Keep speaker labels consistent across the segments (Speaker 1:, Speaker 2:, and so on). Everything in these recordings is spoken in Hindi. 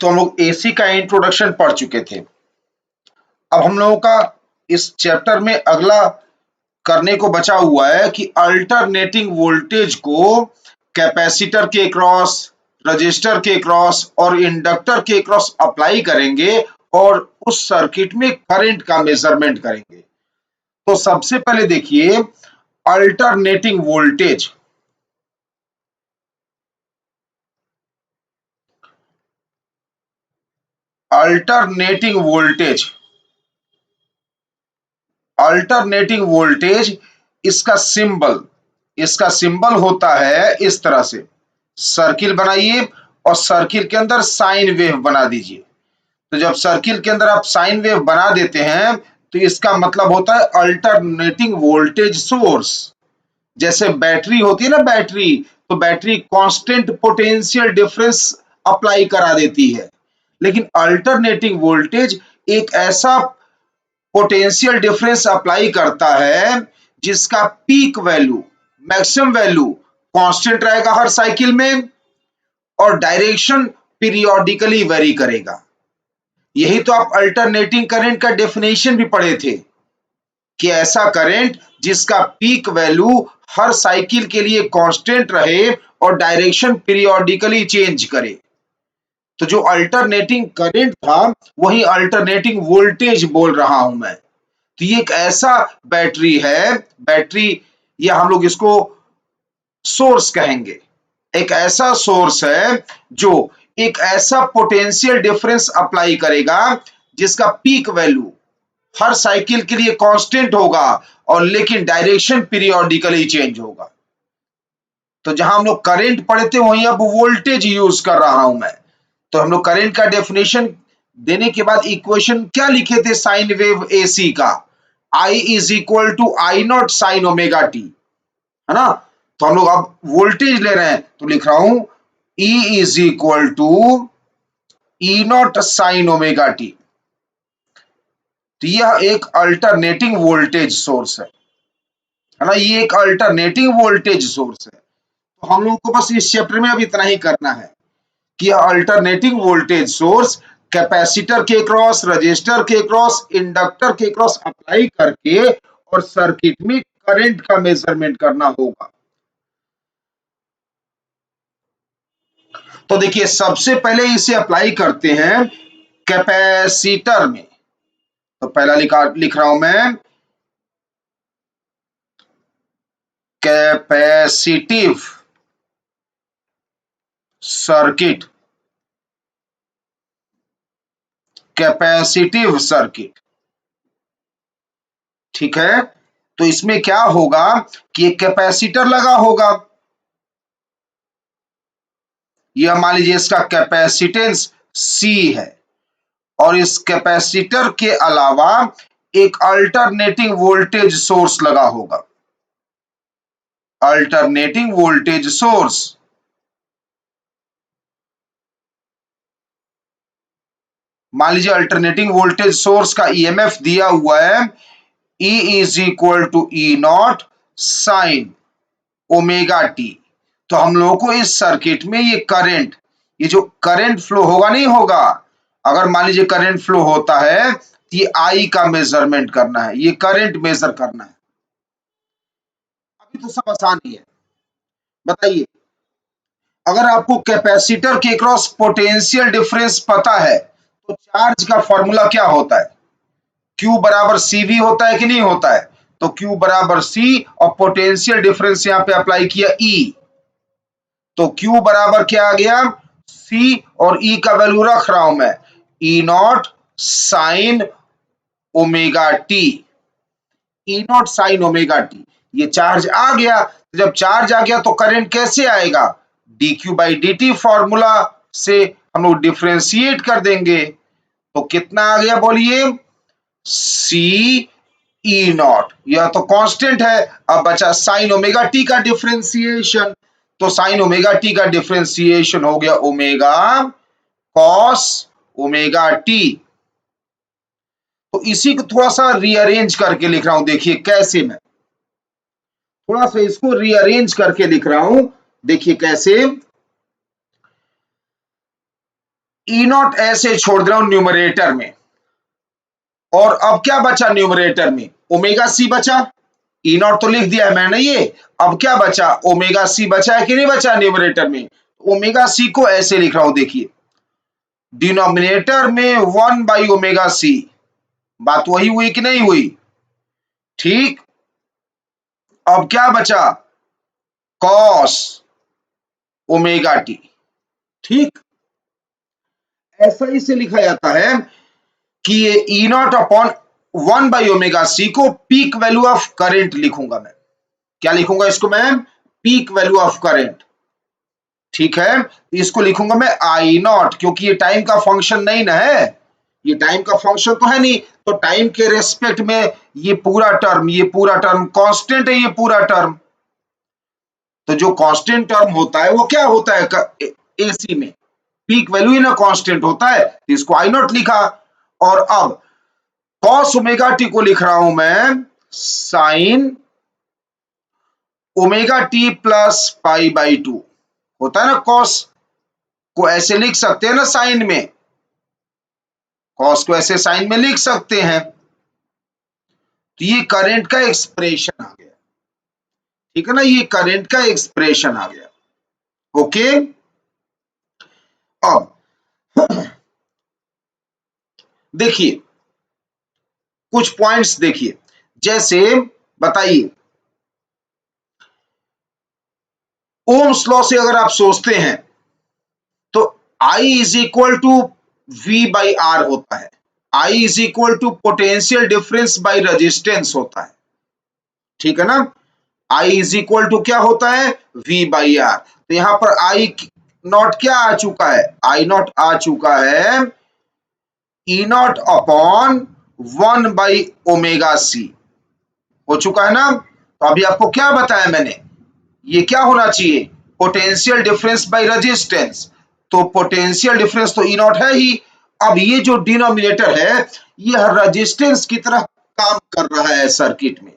Speaker 1: तो हम लोग एसी का इंट्रोडक्शन पढ़ चुके थे। अब हम लोगों का इस चैप्टर में अगला करने को बचा हुआ है कि अल्टरनेटिंग वोल्टेज को कैपेसिटर के क्रॉस, रजिस्टर के क्रॉस और इंडक्टर के क्रॉस अप्लाई करेंगे और उस सर्किट में करंट का मेजरमेंट करेंगे। तो सबसे पहले देखिए alternating voltage. Alternating voltage, alternating voltage इसका सिंबल होता है इस तरह से। सर्किल बनाइए और सर्किल के अंदर साइन वेव बना दीजिए। तो जब सर्किल के अंदर आप साइन वेव बना देते हैं तो इसका मतलब होता है अल्टरनेटिंग वोल्टेज सोर्स। जैसे बैटरी होती है ना, बैटरी, तो battery constant potential difference apply करा देती है, लेकिन अल्टरनेटिंग वोल्टेज एक ऐसा पोटेंशियल डिफरेंस अप्लाई करता है जिसका peak value, maximum value constant रहेगा हर साइकिल में और डायरेक्शन पीरियोडिकली वेरी करेगा। यही तो आप अल्टरनेटिंग करंट का डेफिनेशन भी पढ़े थे कि ऐसा करंट जिसका पीक वैल्यू हर साइकिल के लिए कांस्टेंट रहे और डायरेक्शन पीरियोडिकली चेंज करे। तो जो अल्टरनेटिंग करंट था वही अल्टरनेटिंग वोल्टेज बोल रहा हूं मैं। तो ये एक ऐसा बैटरी है, बैटरी या हम लोग इसको सोर्स कहेंगे, एक ऐसा सोर्स है जो एक ऐसा पोटेंशियल डिफरेंस अप्लाई करेगा जिसका पीक वैल्यू हर साइकिल के लिए कांस्टेंट होगा और लेकिन डायरेक्शन पीरियोडिकली चेंज होगा। तो जहां हम लोग करंट पढ़े थे वहीं अब वोल्टेज यूज कर रहा हूं मैं। तो हम लोग करंट का डेफिनेशन देने के बाद इक्वेशन क्या लिखे थे साइन वेव एसी का, I is equal to I not sine omega T, है ना। तो हम लोग अब वोल्टेज ले रहे हैं तो लिख रहा हूं E is equal to E not sine omega T. तो यह एक अल्टरनेटिंग वोल्टेज सोर्स है ना, ये एक अल्टरनेटिंग वोल्टेज सोर्स है। तो हम लोगों को बस इस चैप्टर में अब इतना ही करना है कि अल्टरनेटिंग वोल्टेज सोर्स कैपेसिटर के क्रॉस, रजिस्टर के क्रॉस, इंडक्टर के क्रॉस अप्लाई करके और सर्किट में करंट का मेजरमेंट करना होगा। तो देखिए सबसे पहले इसे अप्लाई करते हैं कैपेसिटर में। तो पहला लिख रहा हूं मैं कैपेसिटिव सर्किट, कैपेसिटिव सर्किट, ठीक है। तो इसमें क्या होगा कि एक कैपेसिटर लगा होगा, यह मान लीजिए इसका कैपेसिटेंस C है और इस कैपेसिटर के अलावा एक अल्टरनेटिंग वोल्टेज सोर्स लगा होगा, अल्टरनेटिंग वोल्टेज सोर्स। मान लीजिए अल्टरनेटिंग वोल्टेज सोर्स का ईएमएफ दिया हुआ है E is equal to E not sine omega T. तो हम लोगों को इस सर्किट में ये करंट, ये जो करंट फ्लो होगा नहीं होगा, अगर मान लीजिए करंट फ्लो होता है तो ये आई का मेजरमेंट करना है, ये करंट मेजर करना है। अभी तो सब आसान ही है। बताइए अगर आपको कैपेसिटर के क्रॉस पोटेंशियल डिफरेंस पता है तो चार्ज का फॉर्मूला क्या होता है, Q बराबर CV होता है कि नहीं होता है। तो Q बराबर C और पोटेंशियल डिफरेंस यहां पे अप्लाई किया E, तो Q बराबर क्या आ गया C और E का वैल्यू रख रहा हूं मैं E not sine omega T, E not sine omega T. ये चार्ज आ गया, जब चार्ज आ गया तो करंट कैसे आएगा, dq बाई dt फॉर्मूला से हम लोग डिफ्रेंशिएट कर देंगे। तो कितना आ गया बोलिए, C E नॉट, यह तो कांस्टेंट है। अब बचा साइन ओमेगा टी का डिफ्रेंशिएशन, तो साइन ओमेगा टी का डिफ्रेंशिएशन हो गया ओमेगा कॉस ओमेगा टी। तो इसी को थोड़ा सा रीअरेंज करके लिख रहा हूं, देखिए कैसे, मैं थोड़ा सा इसको रीअरेंज करके लिख रहा हूं, देखिए कैसे। ई नॉट ऐसे छोड़ दे रहा हूं न्यूमरेटर में, और अब क्या बचा न्यूमरेटर में? ओमेगा सी बचा। ई नॉट तो लिख दिया है मैंने ये, अब क्या बचा? ओमेगा सी बचा है कि नहीं बचा न्यूमरेटर में? ओमेगा सी को ऐसे लिख रहा हूं, देखिए डिनोमिनेटर में 1/ओमेगा सी, बात वही हुई कि नहीं हुई? ठीक, अब क्या बचा? Cos omega t. ठीक, ऐसा इसे लिखा जाता है कि ये ई नॉट अपॉन 1/ओमेगा सी को पीक वैल्यू ऑफ करंट लिखूंगा मैं। क्या लिखूंगा इसको मैं? Peak value of current. ठीक है, इसको लिखूंगा मैं आई नॉट, क्योंकि ये टाइम का फंक्शन नहीं ना है, ये टाइम का फंक्शन तो है नहीं, तो टाइम के रेस्पेक्ट में ये पूरा टर्म कांस्टेंट है, ये पूरा टर्म। तो जो कांस्टेंट टर्म होता है वो क्या होता है एसी में? पीक वैल्यू ही ना कांस्टेंट होता है, तो इसको आई नॉट लिखा। और अब कॉस ओमेगा टी को लिख रहा हूं मैं साइन ओमेगा टी प्लस पाई/2। होता है ना, कॉस को ऐसे लिख सकते हैं ना साइन में, कॉस को ऐसे साइन में लिख सकते हैं। तो ये करंट का एक्सप्रेशन आ गया, ठीक है ना, ये करंट का एक्सप्रेशन आ गया। ओके, अब देखिए कुछ पॉइंट्स देखिए, जैसे बताइए ओम्स लॉ से अगर आप सोचते हैं तो I is equal to V/R होता है, I is equal to potential difference by resistance होता है। ठीक है ना, I इज इक्वल टू क्या होता है? V/R। तो यहां पर I नॉट क्या आ चुका है? I नॉट आ चुका है ई नॉट अपॉन 1/ओमेगा सी हो चुका है ना। तो अभी आपको क्या बताया मैंने, ये क्या होना चाहिए? Potential difference by resistance. तो पोटेंशियल डिफरेंस तो ई नॉट है ही। अब ये जो डिनोमिनेटर है यह रेजिस्टेंस की तरह काम कर रहा है सर्किट में।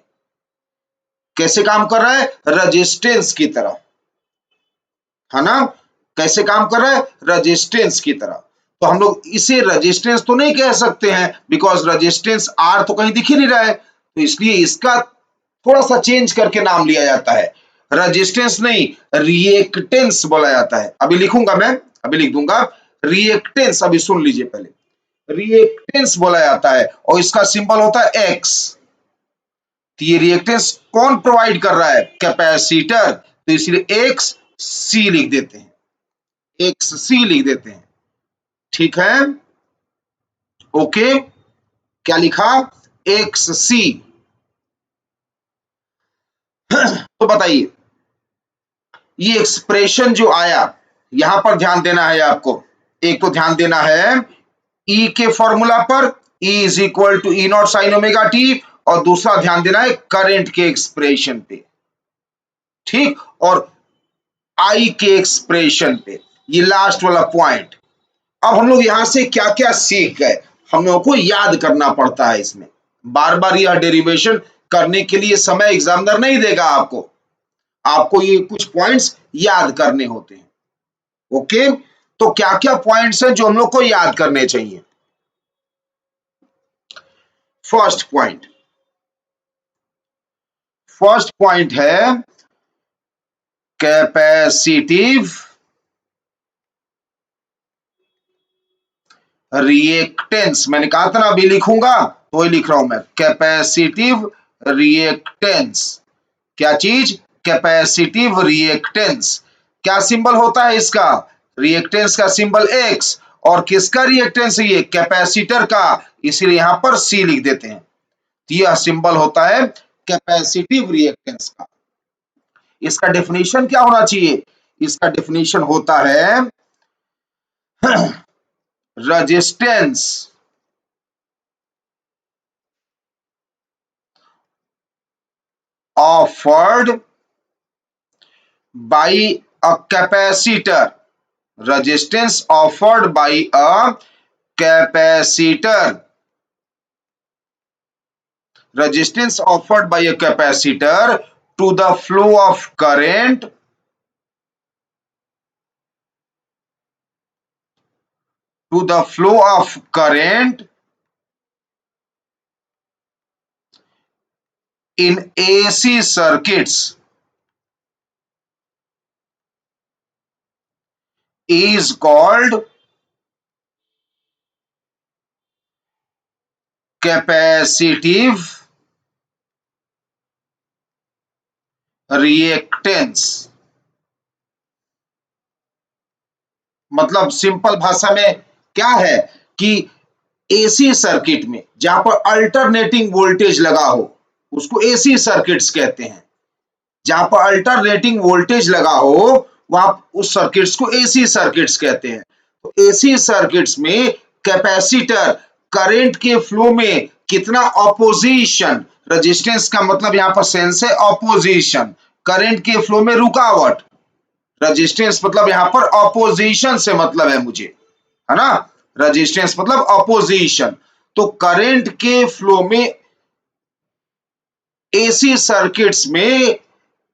Speaker 1: कैसे काम कर रहा है? रेजिस्टेंस की तरह, है ना। कैसे काम कर रहा है? रेजिस्टेंस की तरह। तो हम लोग इसे रेजिस्टेंस तो नहीं कह सकते हैं, बिकॉज रेजिस्टेंस आर तो कहीं दिख ही नहीं रहा है, तो इसलिए इसका थोड़ा सा चेंज करके नाम लिया जाता है, रेजिस्टेंस नहीं रिएक्टेंस बोला जाता है। अभी लिखूंगा मैं, अभी लिख दूंगा रिएक्टेंस, अभी सुन लीजिए पहले, रिएक्टेंस बोला जाता है और इसका सिंबल होता है एक्स। तो ये रिएक्टेंस कौन प्रोवाइड कर रहा है? कैपेसिटर, तो इसलिए एक्स सी लिख देते हैं, एक्स सी लिख देते हैं। ठीक है, ओके, क्या लिखा? एक्स सी। तो बताइए ये एक्सप्रेशन जो आया, यहां पर ध्यान देना है आपको। एक तो ध्यान देना है ई के फॉर्मूला पर, E is equal to E not sine omega T, और दूसरा ध्यान देना है करंट के एक्सप्रेशन पे। ठीक, और आई के एक्सप्रेशन पे, ये लास्ट वाला पॉइंट। अब हम लोग यहां से क्या क्या सीख गए, हम लोगों को याद करना पड़ता है इसमें। बार बार यह डेरिवेशन करने के लिए समय एग्जामिनर नहीं देगा आपको, आपको ये कुछ पॉइंट्स याद करने होते हैं। ओके, तो क्या क्या पॉइंट्स हैं जो हम लोग को याद करने चाहिए? फर्स्ट पॉइंट, फर्स्ट पॉइंट है कैपेसिटिव रिएक्टेंस। मैंने कहा था ना अभी लिखूंगा, तो ही लिख रहा हूं मैं, कैपेसिटिव रिएक्टेंस। क्या चीज? Capacitive reactance. क्या सिंबल होता है इसका? रिएक्टेंस का सिंबल एक्स, और किसका रिएक्टेंस है ये? कैपेसिटर का, इसीलिए यहां पर सी लिख देते हैं। तो यह सिंबल होता है कैपेसिटिव रिएक्टेंस का। इसका डेफिनेशन क्या होना चाहिए? इसका डेफिनेशन होता है resistance offered by a capacitor, resistance offered by a capacitor, resistance offered by a capacitor to the flow of current, to the flow of current in AC circuits is called capacitive reactance। मतलब सिंपल भाषा में क्या है कि एसी सर्किट में जहां पर अल्टरनेटिंग वोल्टेज लगा हो उसको एसी सर्किट्स कहते हैं। जहां पर अल्टरनेटिंग वोल्टेज लगा हो वहां उस सर्किट्स को एसी सर्किट्स कहते हैं। तो एसी सर्किट्स में कैपेसिटर करंट के फ्लो में कितना ऑपोजिशन, रेजिस्टेंस का मतलब यहां पर सेंस है ऑपोजिशन, करंट के फ्लो में रुकावट, रेजिस्टेंस मतलब यहां पर ऑपोजिशन से मतलब है मुझे, है ना, रेजिस्टेंस मतलब ऑपोजिशन। तो करंट के फ्लो में एसी सर्किट्स में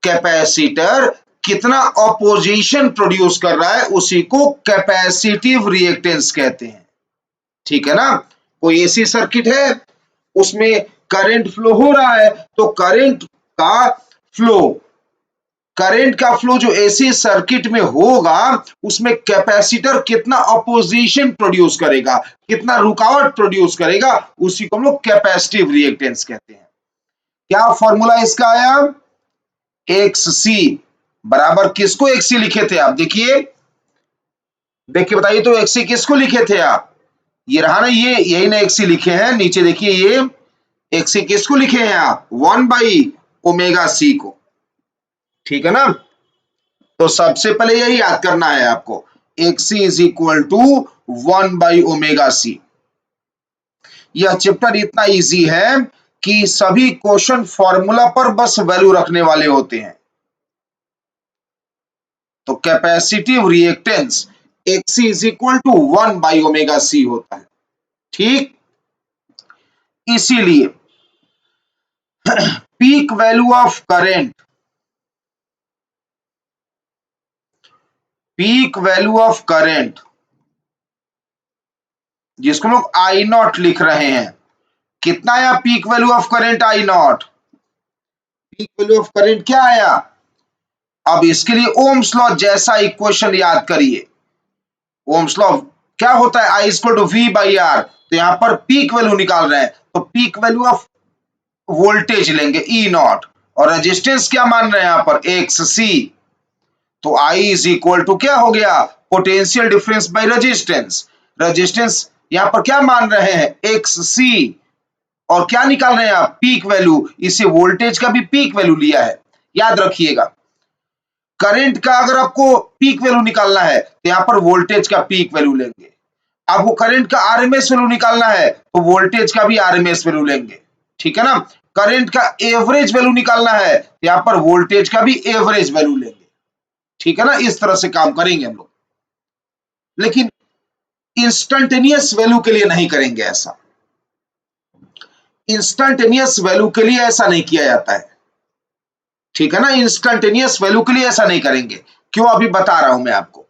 Speaker 1: कैपेसिटर कितना ऑपोजिशन प्रोड्यूस कर रहा है उसी को कैपेसिटिव रिएक्टेंस कहते हैं। ठीक है ना, कोई एसी सर्किट है उसमें करंट फ्लो हो रहा है तो करंट का फ्लो जो एसी सर्किट में होगा उसमें कैपेसिटर कितना ऑपोजिशन प्रोड्यूस करेगा, कितना रुकावट प्रोड्यूस करेगा, उसी को हम लोग कैपेसिटिव रिएक्टेंस कहते हैं। क्या फॉर्मूला इसका आया, एक्स सी बराबर किसको एक्स सी लिखे थे आप, देखिए देखिए बताइए तो एक्स सी किसको लिखे थे आप, ये रहा ना, ये यही ना एक्स सी लिखे हैं, नीचे देखिए ये एक्स सी किसको लिखे हैं आप, 1/ओमेगा सी को। ठीक है ना, तो सबसे पहले यही याद करना है आपको, X C is equal to 1/ओमेगा सी। यह चैप्टर इतना इजी है कि सभी क्वेश्चन फॉर्मूला पर बस वैल्यू रखने वाले होते हैं। तो capacitive reactance XC is equal to 1/ओमेगा सी होता है। ठीक, इसीलिए peak value of current, peak value of current जिसको लोग आई नॉट लिख रहे हैं, कितना आया peak value of current I nought, peak value of current क्या आया। अब इसके लिए ओम्स लॉ जैसा इक्वेशन याद करिए, ओम्स लॉ क्या होता है, I equal to V by R, तो यहां पर पीक वैल्यू निकाल रहे हैं तो पीक वैल्यू ऑफ वोल्टेज लेंगे ई नॉट, और रेजिस्टेंस क्या मान रहे हैं यहां पर एक्स सी, तो आई इज इक्वल टू क्या हो गया, potential difference by resistance, resistance यहां पर क्या मान रहे हैं एक्स सी, और क्या निकाल रहे हैं आप पीक वैल्यू, इसे वोल्टेज का भी पीक वैल्यू लिया है। याद रखिएगा करंट का अगर आपको पीक वैल्यू निकालना है तो यहां पर वोल्टेज का पीक वैल्यू लेंगे, आपको करंट का आरएमएस वैल्यू निकालना है तो वोल्टेज का भी आरएमएस वैल्यू लेंगे। ठीक है ना, करंट का एवरेज वैल्यू निकालना है तो यहां पर वोल्टेज का भी एवरेज वैल्यू लेंगे। ठीक है ना, इस तरह से काम करेंगे हम लोग, लेकिन इंस्टंटेनियस वैल्यू के लिए नहीं करेंगे ऐसा, इंस्टंटेनियस वैल्यू के लिए ऐसा नहीं किया जाता है। ठीक है ना, इंस्टंटेनियस वैल्यू के लिए ऐसा नहीं करेंगे, क्यों अभी बता रहा हूं मैं आपको।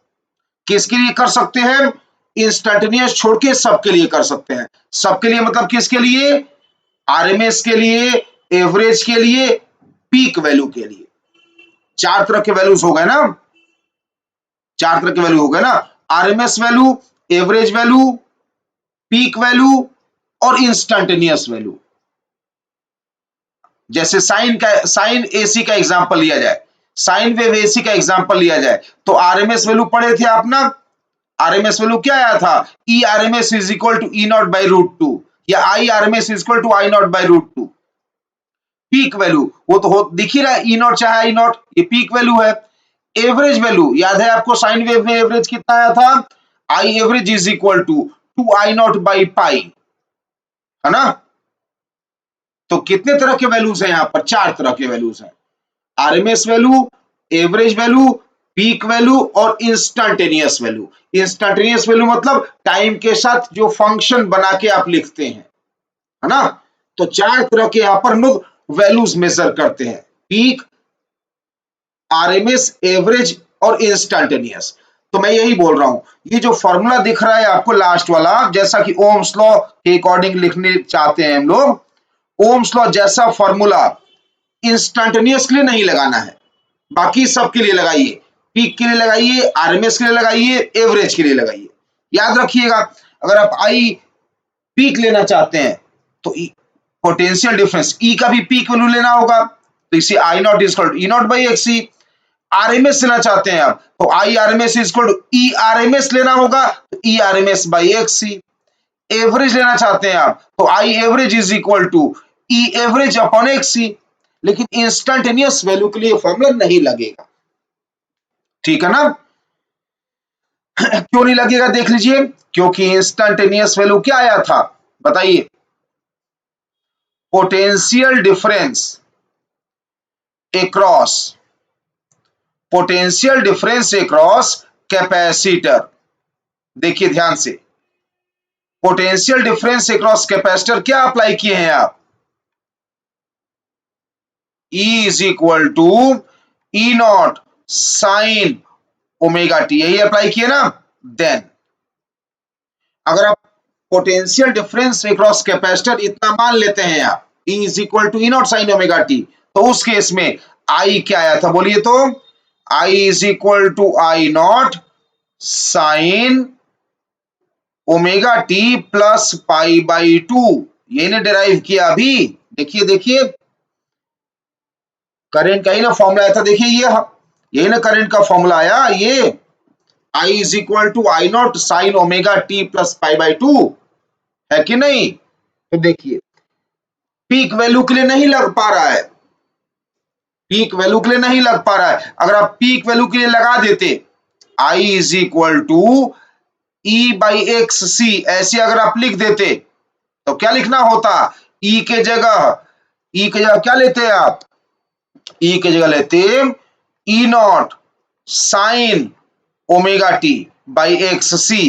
Speaker 1: किसके लिए कर सकते हैं, इंस्टंटेनियस छोड़ के सबके लिए कर सकते हैं। सबके लिए मतलब किसके लिए, आरएमएस के लिए, एवरेज के लिए, पीक वैल्यू के लिए। चार तरह के वैल्यूज हो गए ना, चार तरह के वैल्यू हो गए ना, RMS value, average value, peak value और इंस्टंटेनियस वैल्यू। जैसे साइन एसी का एग्जांपल लिया जाए, साइन वेव एसी का एग्जांपल लिया जाए तो आरएमएस वैल्यू पढ़े थे आप ना, आरएमएस वैल्यू क्या आया था, E RMS is equal to E not by root two, या I RMS is equal to I nought by root two. Peak value वो तो दिख ही रहा है, ई नॉट चाहे आई नॉट, ये पीक वैल्यू है। एवरेज वैल्यू याद है आपको, साइन वेव में एवरेज कितना आया था, I average is equal to 2 i0 by pi, है ना। तो कितने तरह के वैल्यूज हैं यहां पर, चार तरह के वैल्यूज हैं, RMS value, average value, peak value और इंस्टंटेनियस वैल्यू। इंस्टंटेनियस वैल्यू मतलब टाइम के साथ जो फंक्शन बना के आप लिखते हैं, है ना। तो चार तरह के यहां पर लोग वैल्यूज मेजर करते हैं, पीक, आरएमएस, एवरेज और इंस्टंटेनियस। तो मैं यही बोल रहा हूं, ये जो फॉर्मूला दिख रहा है आपको लास्ट वाला, जैसा कि ओम्स लॉ के अकॉर्डिंग लिखने चाहते हैं हम लोग, ओम्स लॉ जैसा फॉर्मूला इंस्टेंटेनियसली नहीं लगाना है, बाकी सबके लिए लगाइए, पीक के लिए लगाइए, आरएमएस के लिए लगाइए, एवरेज के लिए लगाइए। याद रखिएगा, अगर आप आई पीक लेना चाहते हैं तो पोटेंशियल डिफरेंस ई का भी पीक वैल्यू लेना होगा, तो इसे I not is equal to E not by X C. RMS लेना चाहते हैं आप तो I RMS is equal to E RMS लेना होगा, तो E RMS by X C. Average लेना चाहते हैं आप तो I average is equal to E average upon X C. लेकिन इंस्टेंटेनियस वैल्यू के लिए फॉर्मूला नहीं लगेगा, ठीक है ना? क्यों नहीं लगेगा देख लीजिए, क्योंकि इंस्टेंटेनियस वैल्यू क्या आया था बताइए, potential difference across, potential difference across capacitor. देखिए ध्यान से, पोटेंशियल डिफरेंस अक्रॉस कैपेसिटर क्या अप्लाई किए हैं आप, E is equal to E not sine omega t, यही अप्लाई किए ना। देन अगर आप पोटेंशियल डिफरेंस अक्रॉस कैपेसिटर इतना मान लेते हैं आप, E is equal to E not sine omega T, तो उस केस में I क्या आया था बोलिए तो, I is equal to I not sine omega T plus pi by two, यही ने डिराइव किया अभी। देखिए देखिए, करंट का ही ना फॉर्मूला आया था, देखिए यही ना करंट का फॉर्मूला आया, ये I is equal to I not sine omega T plus pi by two, है कि नहीं? तो देखिए पीक वैल्यू के लिए नहीं लग पा रहा है, पीक वैल्यू के लिए नहीं लग पा रहा है। अगर आप पीक वैल्यू के लिए लगा देते I is equal to E by X C, ऐसे अगर आप लिख देते तो क्या लिखना होता, ई के जगह क्या लेते आप, ई के जगह लेते E not sine omega T by X C,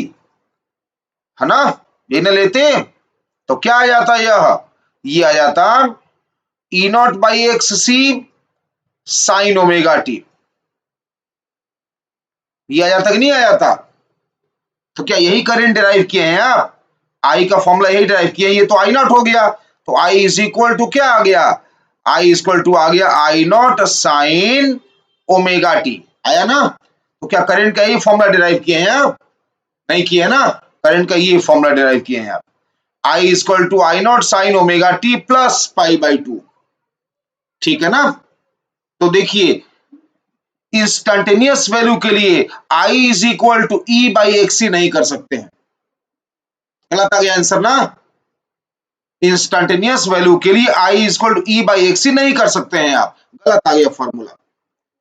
Speaker 1: है ना? ये न लेते तो क्या आ जाता, ये आ जाता E not by X C sine omega T, ये आ जाता कि नहीं आ जाता? तो क्या यही करंट डिराइव किए हैं आप, आई का फॉर्मूला यही डिराइव किए हैं, ये तो आई नॉट हो गया, तो आई इज इक्वल टू क्या आ गया, आई इज इक्वल टू आ गया आई नॉट साइन ओमेगा टी, आया ना? तो क्या करंट का यही फॉर्मूला डिराइव किए हैं आप, नहीं किए ना? करंट का ये फॉर्मूला डिराइव किए हैं आप, I is equal to I not sine omega T plus pi by two, ठीक है ना? तो देखिए इंस्टेंटेनियस वैल्यू के लिए I is equal to E by X C नहीं कर सकते हैं, गलत आ गया आंसर ना? इंस्टेंटेनियस वैल्यू के लिए I is equal to E by X C नहीं कर सकते हैं आप, गलत आ गया फॉर्मूला,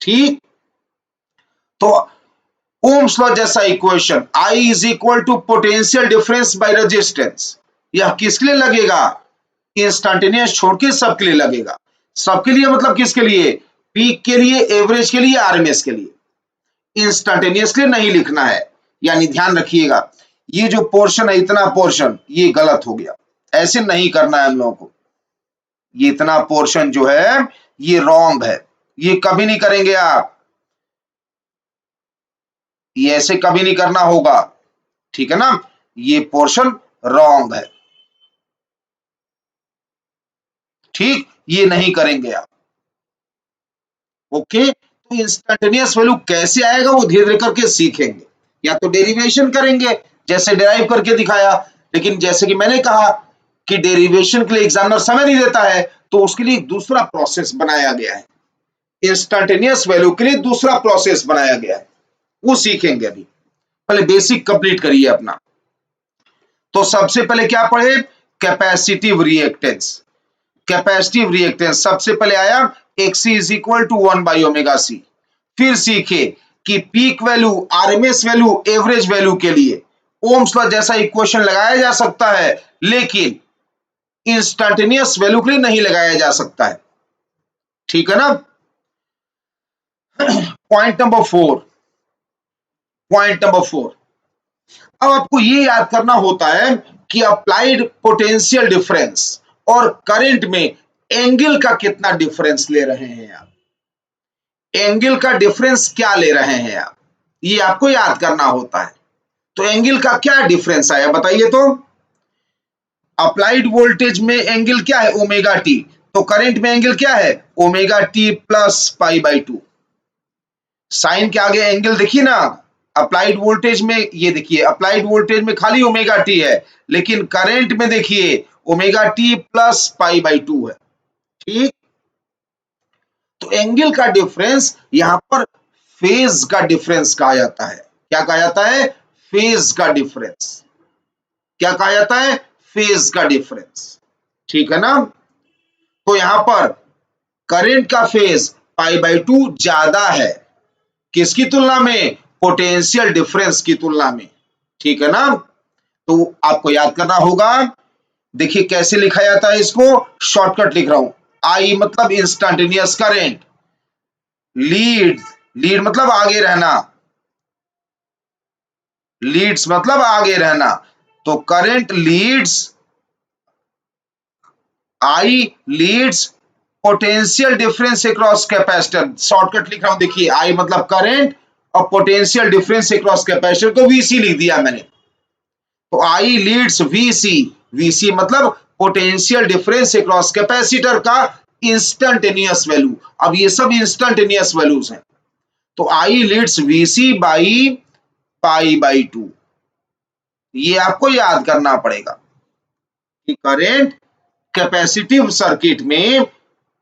Speaker 1: ठीक? तो ओम्स लॉ जैसा equation I is equal to potential difference by resistance, यह किसके लिए लगेगा, इंस्टेंटेनियस छोड़ के सबके लिए लगेगा। सबके लिए मतलब किसके लिए, पीक के लिए, एवरेज के लिए, आरएमएस के लिए। इंस्टेंटेनियसली नहीं लिखना है, यानी ध्यान रखिएगा ये जो पोर्शन है, इतना पोर्शन ये गलत हो गया, ऐसे नहीं करना है हम लोगों को, ये इतना पोर्शन जो है ये रॉन्ग है, ये कभी नहीं करेंगे आप, ये ऐसे कभी नहीं करना होगा, ठीक है ना? ये पोर्शन रॉन्ग है, ठीक, ये नहीं करेंगे आप, ओके? तो इंस्टेंटेनियस वैल्यू कैसे आएगा वो धीरे धीरे करके सीखेंगे, या तो डेरिवेशन करेंगे जैसे डिराइव करके दिखाया, लेकिन जैसे कि मैंने कहा कि डेरिवेशन के लिए एग्जामिनर समय नहीं देता है, तो उसके लिए दूसरा प्रोसेस बनाया गया है, इंस्टेंटेनियस वैल्यू के लिए दूसरा प्रोसेस बनाया गया है, वो सीखेंगे अभी, पहले बेसिक कंप्लीट करिए अपना। तो सबसे पहले क्या पढ़े, कैपेसिटिव रिएक्टेंस, कैपेसिटिव रिएक्टेंस सबसे पहले आया XC is equal to 1 by omega C, फिर सीखे कि peak value, RMS value, average value के लिए ओम्स लॉ जैसा इक्वेशन लगाया जा सकता है, लेकिन इंस्टेंटेनियस वैल्यू के लिए नहीं लगाया जा सकता है, ठीक है ना? पॉइंट नंबर 4, पॉइंट नंबर 4, अब आपको ये याद करना होता है कि अप्लाइड पोटेंशियल डिफरेंस और करंट में एंगल का कितना डिफरेंस ले रहे हैं आप, एंगल का डिफरेंस क्या ले रहे हैं आप, ये आपको याद करना होता है। तो एंगल का क्या डिफरेंस आया बताइए तो? अप्लाइड वोल्टेज में एंगल क्या है? Omega T. तो करंट में एंगल क्या है? Omega T plus pi by 2। Sine के आगे एंगल देखिए ना, अप्लाइड वोल्टेज में ये देखिए, अप्लाइड वोल्टेज में खाली ओमेगा टी है, लेकिन करंट में देखिए omega T plus pi by 2 है। ठीक, तो एंगल का डिफरेंस यहां पर फेज का डिफरेंस कहा जाता है। क्या कहा जाता है? फेज का डिफरेंस। क्या कहा जाता है? फेज का डिफरेंस। ठीक है ना? तो यहां पर करंट का फेज पाई बाई 2 ज्यादा है, किसकी तुलना में? पोटेंशियल डिफरेंस की तुलना में। ठीक है ना? तो आपको याद करना होगा। देखिए कैसे लिखा जाता है इसको, शॉर्टकट लिख रहा हूं। आई मतलब इंस्टैन्टेनियस करंट, लीड, लीड मतलब आगे रहना, लीड्स मतलब आगे रहना। तो current leads, I leads potential difference across capacitor. Shortcut लिख रहा हूं, देखिए आई मतलब करंट और पोटेंशियल डिफरेंस अक्रॉस कैपेसिटर को वीसी लिख दिया मैंने। तो आई लीड्स वीसी, वीसी मतलब पोटेंशियल डिफरेंस अक्रॉस कैपेसिटर का इंस्टैन्टेनियस वैल्यू। अब ये सब इंस्टैन्टेनियस वैल्यूज हैं। तो I leads VC by pi by 2। ये आपको याद करना पड़ेगा कि करंट कैपेसिटिव सर्किट में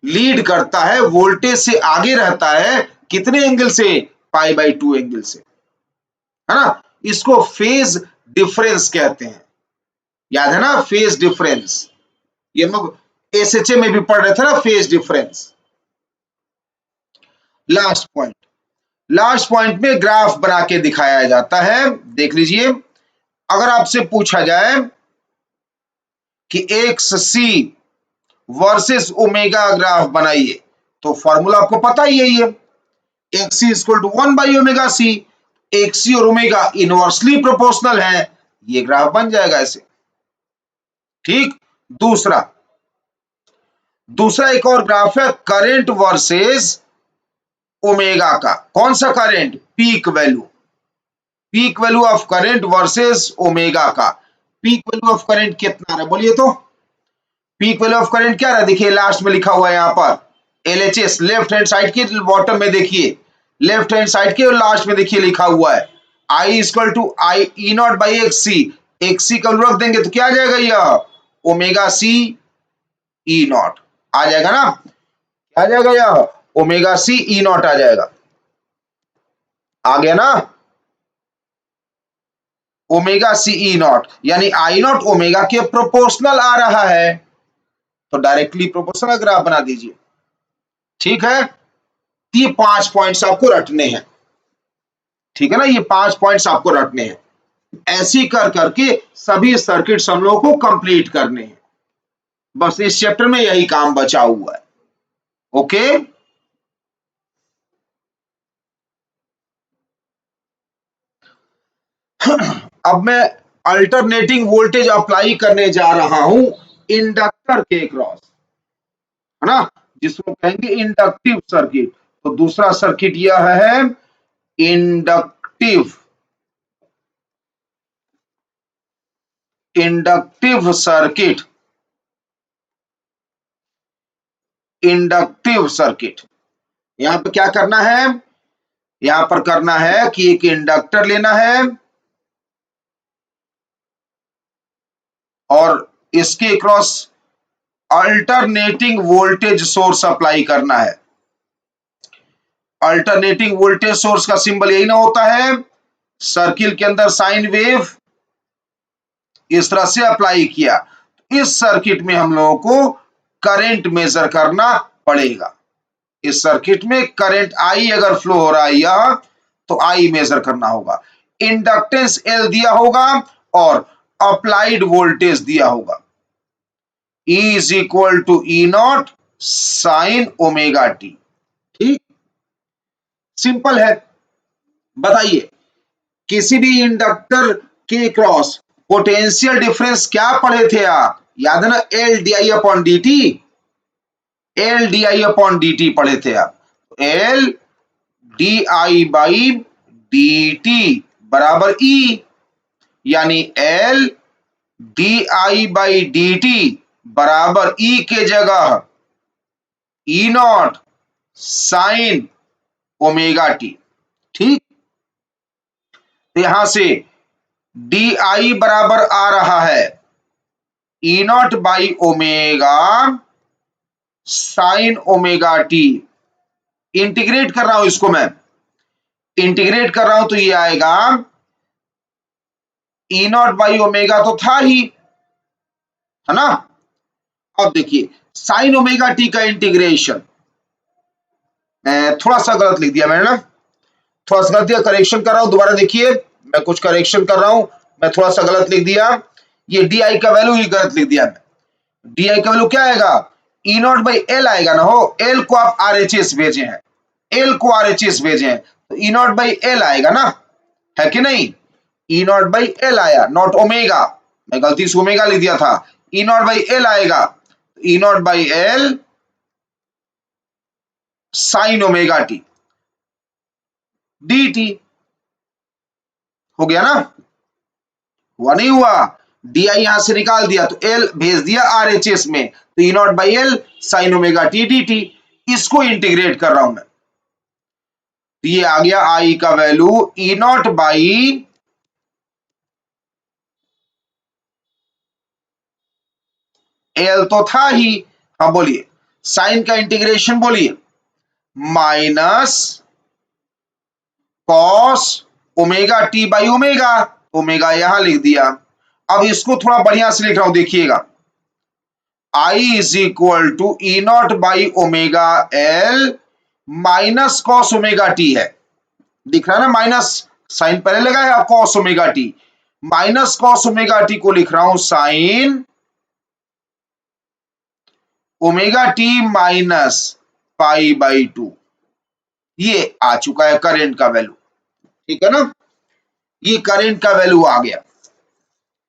Speaker 1: लीड करता है, वोल्टेज से आगे रहता है, कितने एंगल से? पाई बाई 2 एंगल से, है ना? इसको फेज डिफरेंस कहते हैं। याद है ना फेज डिफरेंस? ये हम लोग एसएचए में भी पढ़ रहे थे ना, phase difference. Last point, last point में ग्राफ बना के दिखाया जाता है। देख लीजिए, अगर आपसे पूछा जाए कि X C versus omega graph बनाइए, तो फॉर्मूला आपको पता ही है, ये X C equal to 1 by omega C. X C और ओमेगा इनवर्सली प्रोपोर्शनल है, ये ग्राफ बन जाएगा ऐसे। ठीक, दूसरा, दूसरा एक और ग्राफ है करंट वर्सेस ओमेगा का। कौन सा current? Peak value, peak value of current versus omega का। पीक वैल्यू ऑफ करंट कितना है बोलिए तो? पीक वैल्यू ऑफ करंट क्या है? देखिए लास्ट में लिखा हुआ है यहां पर एलएचएस, लेफ्ट हैंड साइड के बॉटम में देखिए, लेफ्ट हैंड साइड के लास्ट में देखिए लिखा हुआ है I equal to I E not by X C. X C का रख देंगे तो क्या आ जाएगा? यह ओमेगा सी ई नॉट आ जाएगा ना? क्या आ जाएगा? यह ओमेगा सी ई नॉट आ जाएगा। आ गया ना? ओमेगा सी ई नॉट यानी आई नॉट ओमेगा के प्रोपोर्शनल आ रहा है, तो डायरेक्टली प्रोपोर्शनल ग्राफ बना दीजिए। ठीक है, ये 5 पॉइंट्स आपको रटने हैं। ठीक है ना? ये 5 पॉइंट्स आपको रटने हैं। ऐसी कर करके सभी सर्किट्स हम लोगों को कंप्लीट करने हैं। बस इस चैप्टर में यही काम बचा हुआ है। ओके, अब मैं अल्टरनेटिंग वोल्टेज अप्लाई करने जा रहा हूं इंडक्टर के क्रॉस, है ना, जिसको कहेंगे इंडक्टिव सर्किट। तो दूसरा सर्किट यह है inductive, inductive circuit, inductive circuit. यहां पर क्या करना है? यहां पर करना है कि एक इंडक्टर लेना है और इसके cross alternating voltage source apply करना है। अल्टरनेटिंग वोल्टेज सोर्स का सिंबल यही ना होता है, सर्किल के अंदर साइन वेव इस तरह से अप्लाई किया। इस सर्किट में हम लोगों को करंट मेजर करना पड़ेगा। इस सर्किट में करंट आई अगर फ्लो हो रहा है यह, तो आई मेजर करना होगा। इंडक्टेंस एल दिया होगा और अप्लाइड वोल्टेज दिया होगा। E is equal to E not sine omega t. ठीक, सिंपल है। बताइए, किसी भी इंडक्टर के क्रॉस पोटेंशियल डिफरेंस क्या पढ़े थे आप? याद है ना, L D I upon D T, L D I upon D T पढ़े थे आप। L D I by dt बराबर E, यानी L di बाई dt बराबर E के जगह E not sine omega t. ठीक, तो यहां से di बराबर आ रहा है E not by omega sine omega T. Integrate कर रहा हूं इसको, मैं इंटीग्रेट कर रहा हूं तो ये आएगा E नॉट बाई ओमेगा तो था ही, है ना। अब देखिए साइन ओमेगा टी का इंटीग्रेशन, थोड़ा सा गलत लिख दिया मैंने ना, थोड़ा सा गलत दिया, करेक्शन कर रहा हूं, दोबारा देखिए मैं कुछ करेक्शन कर रहा हूं, मैं थोड़ा सा गलत लिख दिया, ये डी आई का वैल्यू ही गलत लिख दिया मैं। डी आई का वैल्यू क्या आएगा, ई नॉट बाई एल आएगा ना, हो एल को आप आर एच एस भेजे हैं, एल को आर एच एस भेजे हैं, तो ई नॉट बाई एल आएगा ना, है कि नहीं। ई नॉट बाई एल आया, नॉट ओमेगा, मैं गलती से ओमेगा लिख दिया था, ई नॉट बाई एल आएगा, E not by L sine omega T D T. हो गया ना, हुआ नहीं हुआ, डी आई यहां से निकाल दिया तो एल भेज दिया आर एच एस में, तो E not by L sine omega T D T. इसको इंटीग्रेट कर रहा हूं मैं, तो ये आ गया आई का value E not by L तो था ही, हाँ बोलिए, साइन का इंटीग्रेशन बोलिए, minus cos omega T by omega, omega यहां लिख दिया। अब इसको थोड़ा बढ़िया से लिख रहा हूं, देखिएगा, I is equal to E not by omega L minus cos omega T है, दिख रहा है ना, माइनस साइन पहले लगा है, cos omega T, minus cos omega T को लिख रहा हूं sign omega T minus pi by 2, ये आ चुका है करंट का वैल्यू, ठीक है ना, ये करंट का वैल्यू आ गया।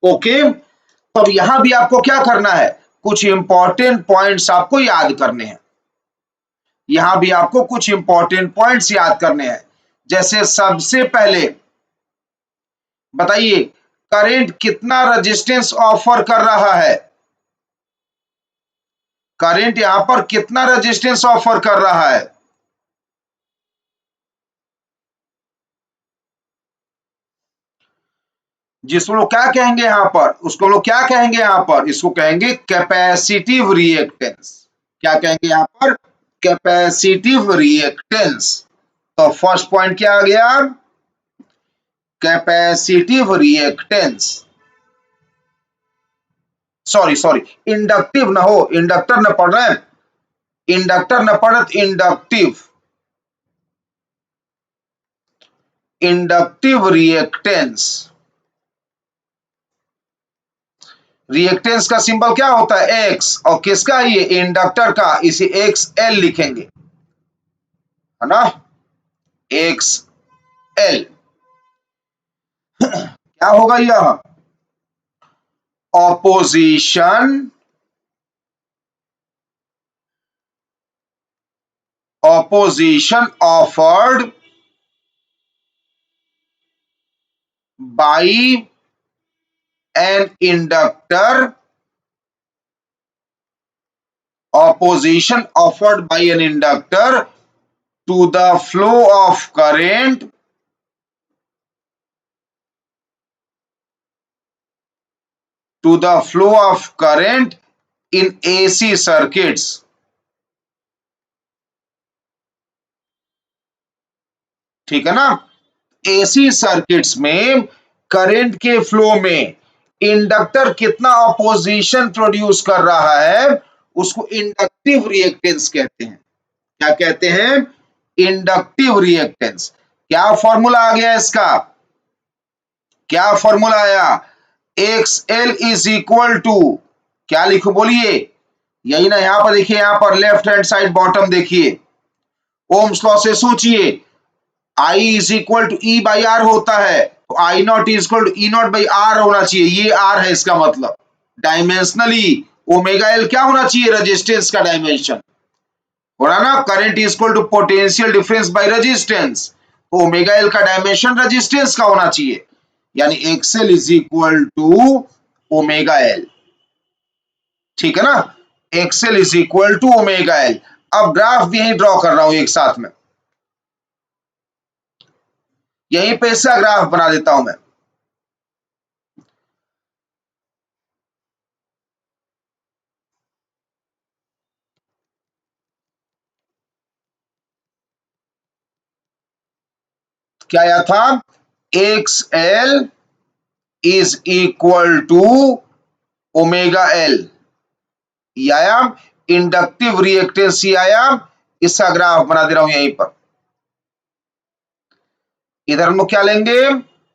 Speaker 1: ओके, तो अब यहां भी आपको क्या करना है, कुछ इंपॉर्टेंट पॉइंट्स आपको याद करने हैं, यहां भी आपको कुछ इंपॉर्टेंट पॉइंट्स याद करने हैं। जैसे सबसे पहले बताइए करंट कितना रेजिस्टेंस ऑफर कर रहा है, करंट यहां पर कितना रेजिस्टेंस ऑफर कर रहा है, जिसको लोग क्या कहेंगे यहां पर, उसको लोग क्या कहेंगे यहां पर, इसको कहेंगे कैपेसिटिव रिएक्टेंस। क्या कहेंगे यहां पर, कैपेसिटिव रिएक्टेंस। तो फर्स्ट पॉइंट क्या आ गया, capacitive reactance, sorry sorry inductive ना हो, इंडक्टर न पढ़ रहे हैं, इंडक्टर न पढ़त, इंडक्टिव, इंडक्टिव रिएक्टेंस। रिएक्टेंस का सिंबल क्या होता है, एक्स, और किसका, ये इंडक्टर का, इसे एक्स एल लिखेंगे, है ना, एक्स एल। क्या होगा यह, opposition, opposition offered by an inductor, opposition offered by an inductor to the flow of current in AC circuits। ठीक है ना, AC सर्किट्स में करंट के फ्लो में इंडक्टर कितना ऑपोजिशन प्रोड्यूस कर रहा है, उसको इंडक्टिव रिएक्टेंस कहते हैं। क्या कहते हैं, इंडक्टिव रिएक्टेंस। क्या फॉर्मूला आ गया इसका, क्या फॉर्मूला आया, X L is equal to, क्या लिखो बोलिए, यही ना, यहां पर देखिए, यहां पर लेफ्ट हैंड साइड बॉटम देखिए, ओम्स लॉ से सोचिए, I is equal to E by R होता है, तो I not is equal to E not by R होना चाहिए, ये आर है, इसका मतलब डायमेंशनली ओमेगा एल क्या होना चाहिए, रेजिस्टेंस का डायमेंशन, हो रहा ना, current is equal to potential difference by resistance, omega L का डायमेंशन रेजिस्टेंस का होना चाहिए, यानी XL is equal to omega L. ठीक है ना, XL is equal to omega L. अब ग्राफ भी यही ड्रॉ कर रहा हूं एक साथ में, यहीं पे इसका ग्राफ बना देता हूं मैं। क्या आया था, X L is equal to omega L, आया। इंडक्टिव रिएक्टेंस आया, इसका ग्राफ बना दे रहा हूं यहीं पर। इधर हम लोग क्या लेंगे,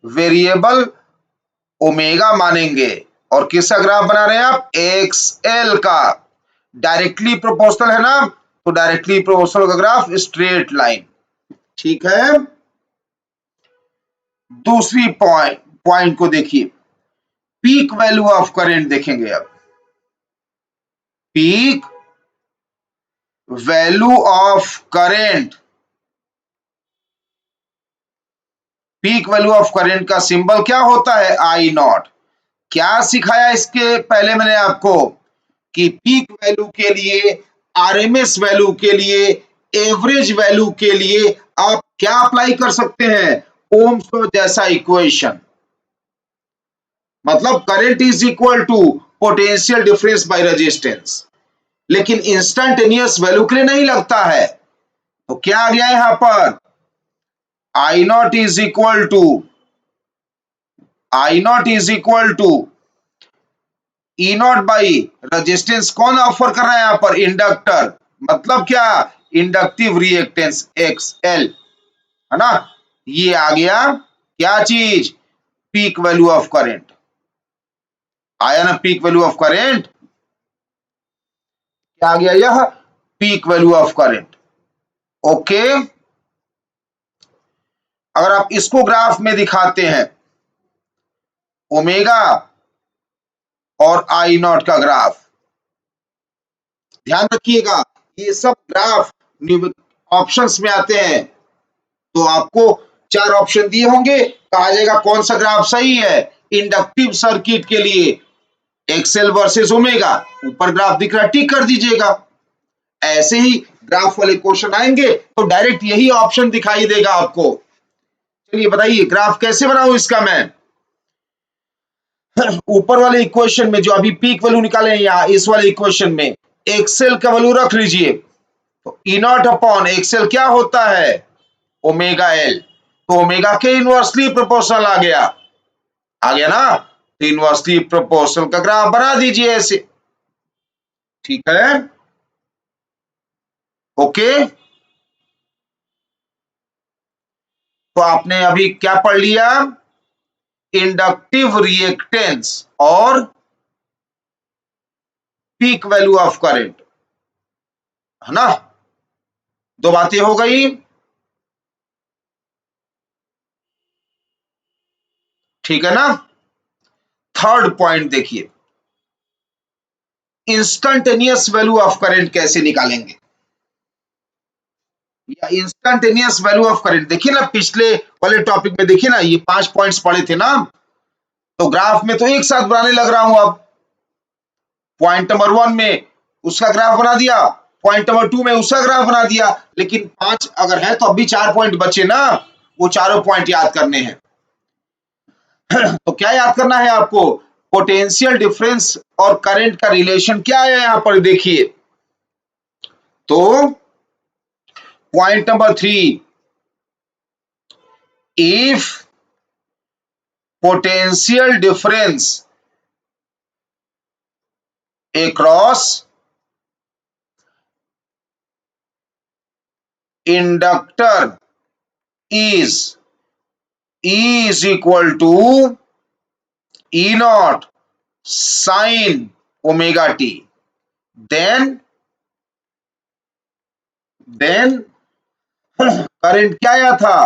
Speaker 1: वेरिएबल ओमेगा मानेंगे, और किसका ग्राफ बना रहे हैं आप, एक्स एल का। डायरेक्टली प्रोपोर्शनल है ना, तो डायरेक्टली प्रोपोर्शनल का ग्राफ स्ट्रेट लाइन। ठीक है, दूसरी पॉइंट को देखिए, पीक वैल्यू ऑफ करंट देखेंगे अब। Peak value of current, peak value of current का सिंबल क्या होता है, आई नॉट। क्या सिखाया इसके पहले मैंने आपको, कि पीक वैल्यू के लिए, आरएमएस वैल्यू के लिए, एवरेज वैल्यू के लिए आप क्या अप्लाई कर सकते हैं, ओम्स लॉ जैसा इक्वेशन। मतलब current is equal to potential difference by resistance, लेकिन इंस्टेंटेनियस वैल्यू के लिए नहीं लगता है। तो क्या आ गया यहां पर, I not is equal to, I not is equal to E not by resistance. कौन ऑफर कर रहा है यहां पर, इंडक्टर, मतलब क्या, इंडक्टिव रिएक्टेंस एक्स एल, है ना। ये आ गया क्या चीज, पीक वैल्यू ऑफ करंट। आया ना पीक वैल्यू ऑफ करंट, क्या आ गया यह, peak value of current. Okay, अगर आप इसको ग्राफ में दिखाते हैं, ओमेगा और आई नॉट का ग्राफ, ध्यान रखिएगा ये सब ग्राफ ऑप्शंस में आते हैं, तो आपको 4 ऑप्शन दिए होंगे, कहा जाएगा कौन सा ग्राफ सही है। इंडक्टिव सर्किट के लिए एक्सएल वर्सेस ओमेगा, ऊपर ग्राफ दिख रहा है, टिक कर दीजिएगा। ऐसे ही ग्राफ वाले क्वेश्चन आएंगे तो डायरेक्ट यही ऑप्शन दिखाई देगा आपको। चलिए बताइए ग्राफ कैसे बनाऊं इसका मैं। ऊपर वाले इक्वेशन में जो अभी पीक वैल्यू निकाले हैं, यहां इस वाले इक्वेशन में एक्सएल का वैल्यू रख लीजिए, तो ई नॉट अपॉन एक्सएल क्या होता है, ओमेगा एल। तो ओमेगा के इनवर्सली प्रोपोर्शनल आ गया ना, तो इनवर्सली प्रोपोर्शनल का ग्राफ बना दीजिए ऐसे। ठीक है, ओके। तो आपने अभी क्या पढ़ लिया, इंडक्टिव रिएक्टेंस और पीक वैल्यू ऑफ करंट, है ना। 2 बातें हो गई। ठीक है ना, थर्ड पॉइंट देखिए, इंस्टेंटेनियस वैल्यू ऑफ करंट कैसे निकालेंगे, या इंस्टेंटेनियस वैल्यू ऑफ करंट। देखिए ना पिछले वाले टॉपिक में, देखिए ना ये 5 पॉइंट्स पढ़े थे ना, तो ग्राफ में तो एक साथ बनाने लग रहा हूं। अब पॉइंट नंबर 1 में उसका ग्राफ बना दिया, पॉइंट नंबर 2 में उसका ग्राफ बना दिया, लेकिन 5 अगर है तो अभी 4 पॉइंट बचे ना, वो चारों पॉइंट याद करने हैं। तो क्या याद करना है आपको, पोटेंशियल डिफरेंस और करंट का रिलेशन क्या है यहां पर देखिए। तो point number 3, if potential difference across inductor is E is equal to E naught sin omega t, then current क्या आया था,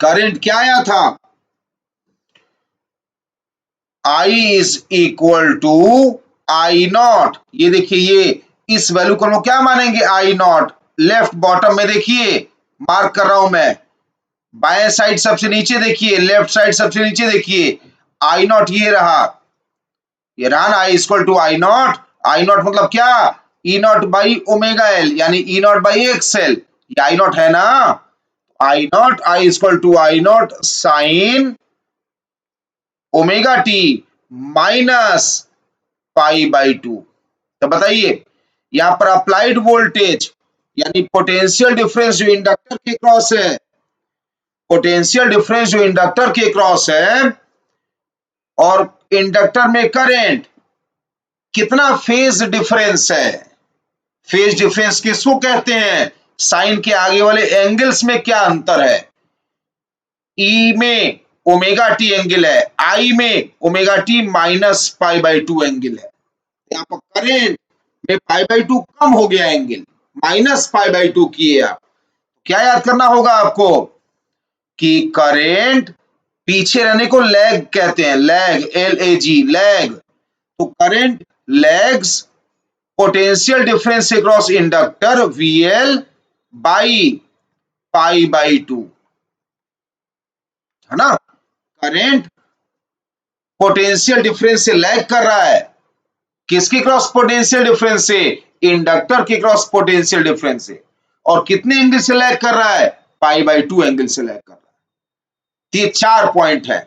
Speaker 1: करंट क्या आया था, I is equal to I not. ये देखिए, ये इस वैल्यू को हम क्या मानेंगे, I नॉट, लेफ्ट बॉटम में देखिए, मार्क कर रहा हूं मैं, बाएं साइड सबसे नीचे देखिए, लेफ्ट साइड सबसे नीचे देखिए, आई नॉट ये रहा, ये रहा ना, I equal to I nought मतलब क्या, E not by omega L, यानी E not by X L, ये आई नॉट है ना, I nought, I equal to I not sine omega T minus pi by two. तो बताइए, यहां पर अप्लाइड वोल्टेज यानी पोटेंशियल डिफरेंस जो इंडक्टर के क्रॉस है, पोटेंशियल डिफरेंस जो इंडक्टर के क्रॉस है, और इंडक्टर में करंट, कितना फेज डिफरेंस है, फेज डिफरेंस किसको कहते हैं, साइन के आगे वाले एंगल्स में क्या अंतर है, ई में ओमेगा टी एंगल है, आई में omega T minus pi by two angle है, यहाँ पर करंट में पाई बाई टू कम हो गया angle, minus pi by to किए आप, क्या याद करना होगा आपको कि करंट पीछे रहने को लैग कहते हैं, lag, L A G, lag, तो current lags potential difference across inductor VL by pi by two, है ना, करंट पोटेंशियल डिफरेंस से लैग कर रहा है, किसके क्रॉस पोटेंशियल डिफरेंस से, इंडक्टर के क्रॉस पोटेंशियल डिफरेंस से, और कितने एंगल से लैग कर रहा है, पाई बाई टू एंगल से लैग कर रहा है। ये 4 पॉइंट है,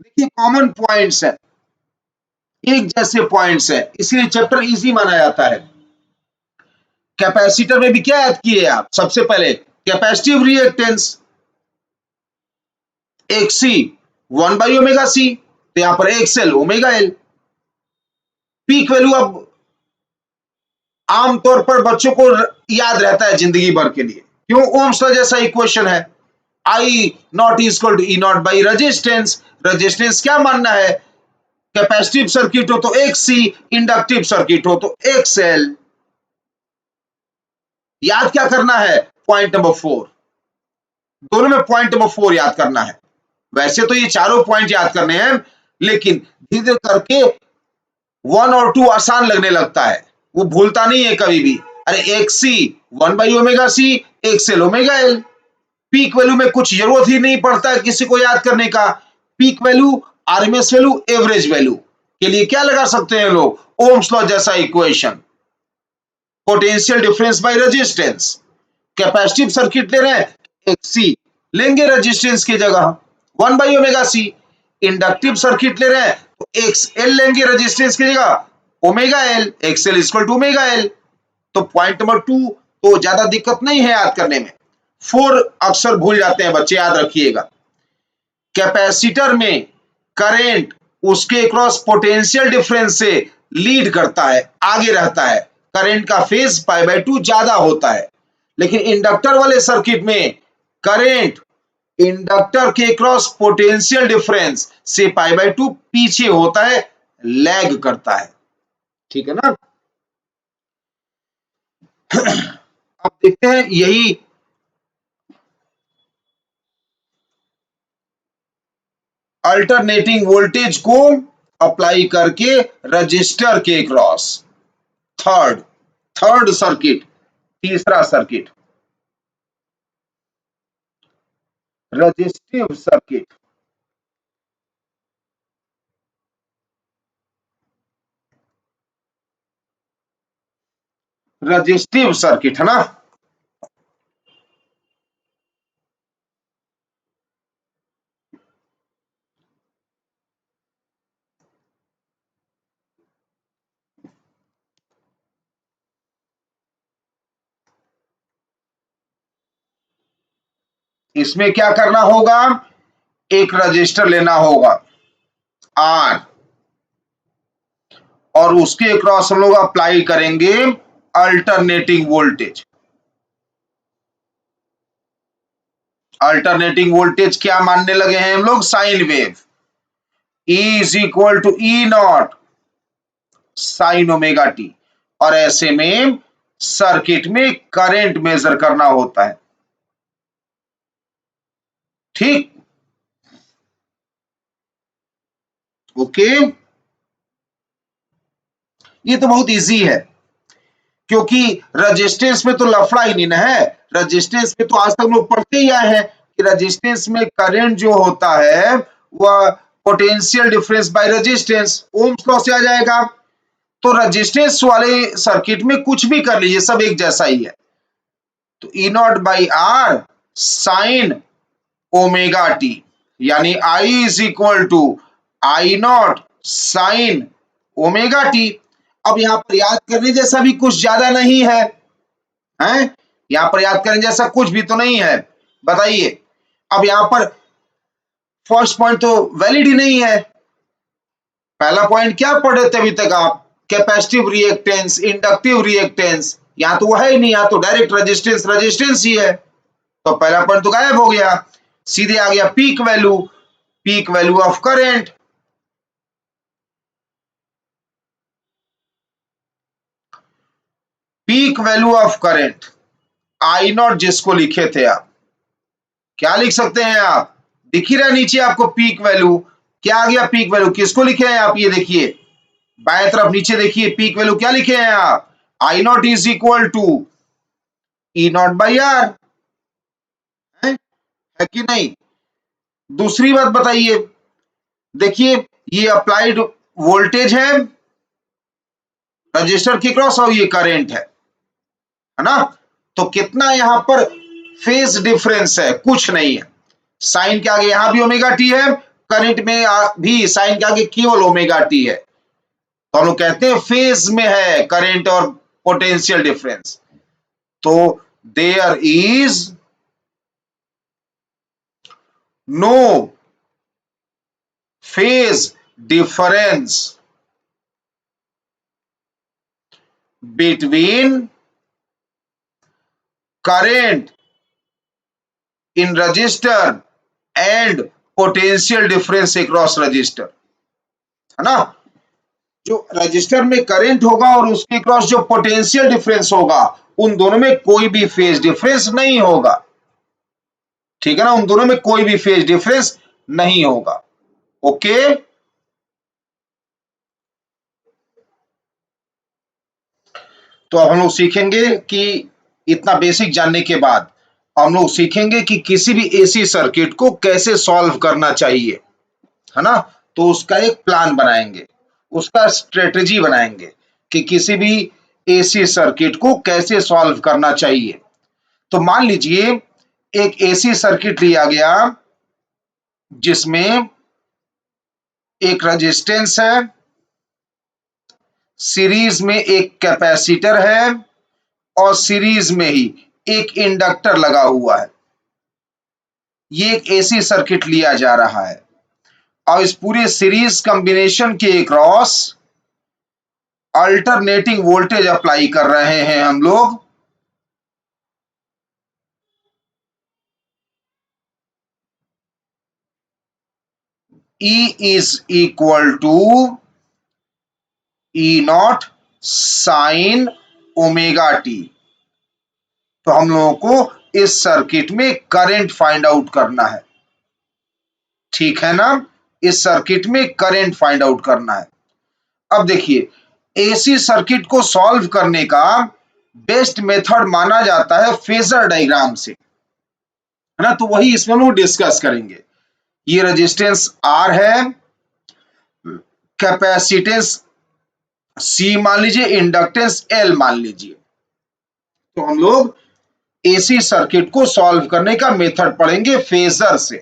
Speaker 1: देखिए कॉमन पॉइंट्स है, एक जैसे पॉइंट्स है, इसलिए चैप्टर इजी माना जाता है। कैपेसिटर में भी क्या याद किए आप, सबसे पहले capacitive reactance X C 1 by omega C, तो यहां पर X L omega L, peak value अब आमतौर पर बच्चों को याद रहता है जिंदगी भर के लिए, क्यों, ओम्स लॉ जैसा इक्वेशन है, I nought equal to E not by resistance, resistance क्या मानना है, कैपेसिटिव सर्किट हो तो एक्सी, इंडक्टिव सर्किट हो तो एक्सएल। याद क्या करना है, पॉइंट नंबर 4, दोनों में पॉइंट नंबर 4 याद करना है, वैसे तो ये चारों पॉइंट याद करने हैं, लेकिन धीरे धीरे करके 1 और 2 आसान लगने लगता है, वो भूलता नहीं है कभी भी, अरे X C 1 by omega C, X L omega L, peak value में कुछ जरूरत ही नहीं पड़ता है किसी को याद करने का, peak value, RMS value, average value के लिए क्या लगा सकते हैं लोग, ओम्स लॉ जैसा equation, potential difference by resistance, capacitive circuit ले रहे हैं, एक्सी लेंगे रेजिस्टेंस की जगह 1 by omega C, inductive circuit ले रहे हैं तो एक्स एल लेंगे रेजिस्टेंस की जगह omega L, X L equal to omega L. तो पॉइंट नंबर 2 तो ज्यादा दिक्कत नहीं है याद करने में, 4 अक्सर भूल जाते हैं बच्चे, याद रखिएगा, कैपेसिटर में करंट उसके क्रॉस पोटेंशियल डिफरेंस से लीड करता है, आगे रहता है, करंट का फेज पाई बाई टू ज्यादा होता है, लेकिन इंडक्टर वाले सर्किट में करंट इंडक्टर के क्रॉस पोटेंशियल डिफरेंस से पाई बाई टू पीछे होता है, लैग करता है, ठीक है ना। अब देखते हैं यही अल्टरनेटिंग वोल्टेज को अप्लाई करके रजिस्टर के क्रॉस, थर्ड थर्ड सर्किट, तीसरा circuit, resistive circuit, resistive circuit है ना, इसमें क्या करना होगा, एक रजिस्टर लेना होगा आर, और उसके क्रॉस हम लोग अप्लाई करेंगे अल्टरनेटिंग वोल्टेज, अल्टरनेटिंग वोल्टेज क्या मानने लगे हैं हम लोग, sine wave, E is equal to E not sine omega T, और ऐसे में सर्किट में करंट मेजर करना होता है, ठीक, ओके, ये तो बहुत इजी है, क्योंकि रेजिस्टेंस में तो लफड़ा ही नहीं ना है। रेजिस्टेंस में तो आज तक लोग पढ़ते ही आए हैं कि रेजिस्टेंस में करंट जो होता है वह potential difference by resistance, ohms law से आ जाएगा। तो रेजिस्टेंस वाले सर्किट में कुछ भी कर लीजिए, सब एक जैसा ही है। तो E not by R sine omega T, यानी I is equal to I not sine omega T. अब यहां पर याद करने जैसा भी कुछ ज्यादा नहीं है, हैं? यहां पर याद करने जैसा कुछ भी तो नहीं है, बताइए। अब यहां पर फर्स्ट पॉइंट तो वैलिड ही नहीं है। पहला पॉइंट क्या पढ़ रहे थे अभी तक आप? Capacitive reactance, inductive reactance. यहां तो वह है ही नहीं, यहां तो डायरेक्ट रेजिस्टेंस रेजिस्टेंस ही है। तो पहला पॉइंट तो गायब हो गया, सीधे आ गया peak value of current. Peak value of current I not जिसको लिखे थे आप, क्या लिख सकते हैं आप? दिख ही रहा नीचे आपको पीक वैल्यू। क्या आ गया पीक वैल्यू? किसको लिखे हैं आप? ये देखिए बाएं तरफ नीचे देखिए, पीक वैल्यू क्या लिखे हैं आप? I not is equal to E not by R, है कि नहीं? दूसरी बात बताइए, देखिए ये अप्लाइड वोल्टेज है रजिस्टर के क्रॉस और ये करंट है ना? तो कितना यहां पर फेज डिफरेंस है? कुछ नहीं है। साइन के आगे यहां भी ओमेगा टी है, करंट में भी साइन के आगे केवल ओमेगा टी है। तो हम लोग कहते हैं फेज में है करंट और पोटेंशियल डिफरेंस। तो there is no phase difference between current in register and potential difference across register, है ना? जो रजिस्टर में करंट होगा और उसके क्रॉस जो पोटेंशियल डिफरेंस होगा, उन दोनों में कोई भी फेज डिफरेंस नहीं होगा। ठीक है ना? उन दोनों में कोई भी फेज डिफरेंस नहीं होगा। ओके, तो अब हम लोग सीखेंगे कि इतना बेसिक जानने के बाद हम लोग सीखेंगे कि किसी भी एसी सर्किट को कैसे सॉल्व करना चाहिए, है ना? तो उसका एक प्लान बनाएंगे, उसका स्ट्रेटेजी बनाएंगे कि किसी भी एसी सर्किट को कैसे सॉल्व करना चाहिए। तो मान लीजिए एक एसी सर्किट लिया गया जिसमें एक रेजिस्टेंस है, सीरीज में एक कैपेसिटर है और सीरीज में ही एक इंडक्टर लगा हुआ है। ये एक एसी सर्किट लिया जा रहा है और इस पूरे सीरीज कॉम्बिनेशन के क्रॉस अल्टरनेटिंग वोल्टेज अप्लाई कर रहे हैं हम लोग। E is equal to E not sine omega T. तो हम लोगों को इस सर्किट में करंट फाइंड आउट करना है, ठीक है ना? इस सर्किट में करंट फाइंड आउट करना है। अब देखिए एसी सर्किट को सॉल्व करने का बेस्ट मेथड माना जाता है फेजर डायग्राम से, है ना? तो वही इसमें हम लोग डिस्कस करेंगे। ये रेजिस्टेंस आर है, कैपेसिटेंस सी मान लीजिए, इंडक्टेंस एल मान लीजिए। तो हम लोग एसी सर्किट को सॉल्व करने का मेथड पढ़ेंगे फेजर से,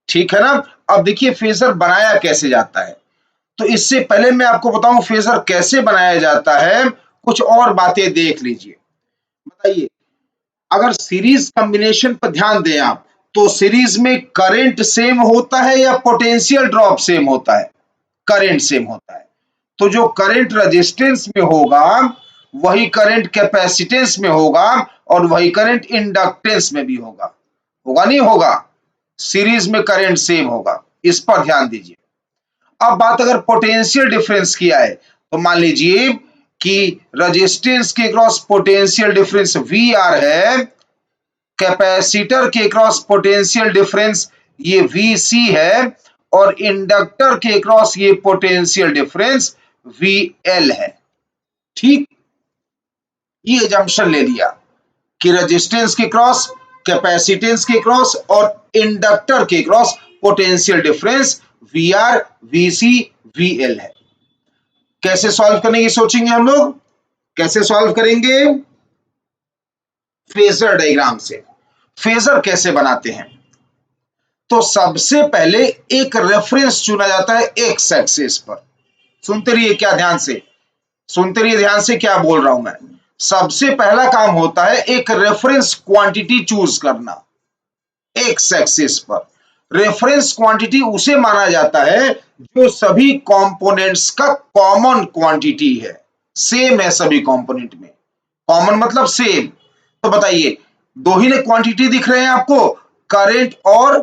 Speaker 1: ठीक है ना? अब देखिए फेजर बनाया कैसे जाता है। तो इससे पहले मैं आपको बताऊं फेजर कैसे बनाया जाता है, कुछ और बातें देख लीजिए। बताइए, अगर सीरीज कॉम्बिनेशन पर ध्यान दें आप, तो सीरीज में करंट सेम होता है या पोटेंशियल ड्रॉप सेम होता है? करंट सेम होता है। तो जो करंट रेजिस्टेंस में होगा वही करंट कैपेसिटेंस में होगा और वही करंट इंडक्टेंस में भी होगा। होगा नहीं होगा? सीरीज में करंट सेम होगा, इस पर ध्यान दीजिए। अब बात अगर पोटेंशियल डिफरेंस की आए, तो मान लीजिए कि रेजिस्टेंस के cross potential difference V R है, कैपेसिटर के क्रॉस पोटेंशियल डिफरेंस ये वी सी है और इंडक्टर के क्रॉस ये पोटेंशियल डिफरेंस वी एल है, ठीक? ये जंक्शन ले लिया कि रेजिस्टेंस के क्रॉस, कैपेसिटेंस के क्रॉस और इंडक्टर के cross potential difference V R, V C, V L है। कैसे सॉल्व करने की सोचेंगे हम लोग? कैसे सॉल्व करेंगे? फेजर डायग्राम से। फेजर कैसे बनाते हैं? तो सबसे पहले एक रेफरेंस चुना जाता है एक्स एक्सिस पर। सुनते रहिए क्या ध्यान से, सुनते रहिए ध्यान से क्या बोल रहा हूं मैं। सबसे पहला काम होता है एक रेफरेंस क्वांटिटी चूज करना एक्स एक्सिस पर। रेफरेंस क्वांटिटी उसे माना जाता है जो सभी कंपोनेंट्स का कॉमन क्वांटिटी है, सेम है सभी कंपोनेंट में। कॉमन मतलब सेम। तो बताइए, दो ही ने क्वांटिटी दिख रहे हैं आपको, करंट और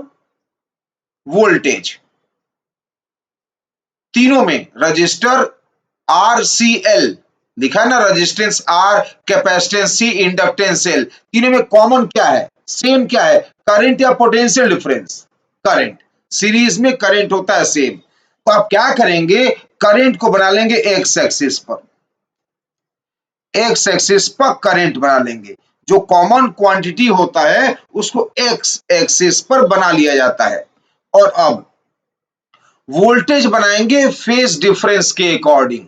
Speaker 1: वोल्टेज। तीनों में रजिस्टर आर सी एल दिखा है ना, resistance R, capacitance C, inductance L. तीनों में कॉमन क्या है, सेम क्या है? करंट या पोटेंशियल डिफरेंस? करंट। सीरीज में करंट होता है सेम। तो आप क्या करेंगे, करंट को बना लेंगे एक्स एक्सिस पर, एक्स एक्सिस पर करंट बना लेंगे। जो कॉमन क्वांटिटी होता है उसको एक्स एक्सिस पर बना लिया जाता है। और अब वोल्टेज बनाएंगे फेज डिफरेंस के अकॉर्डिंग।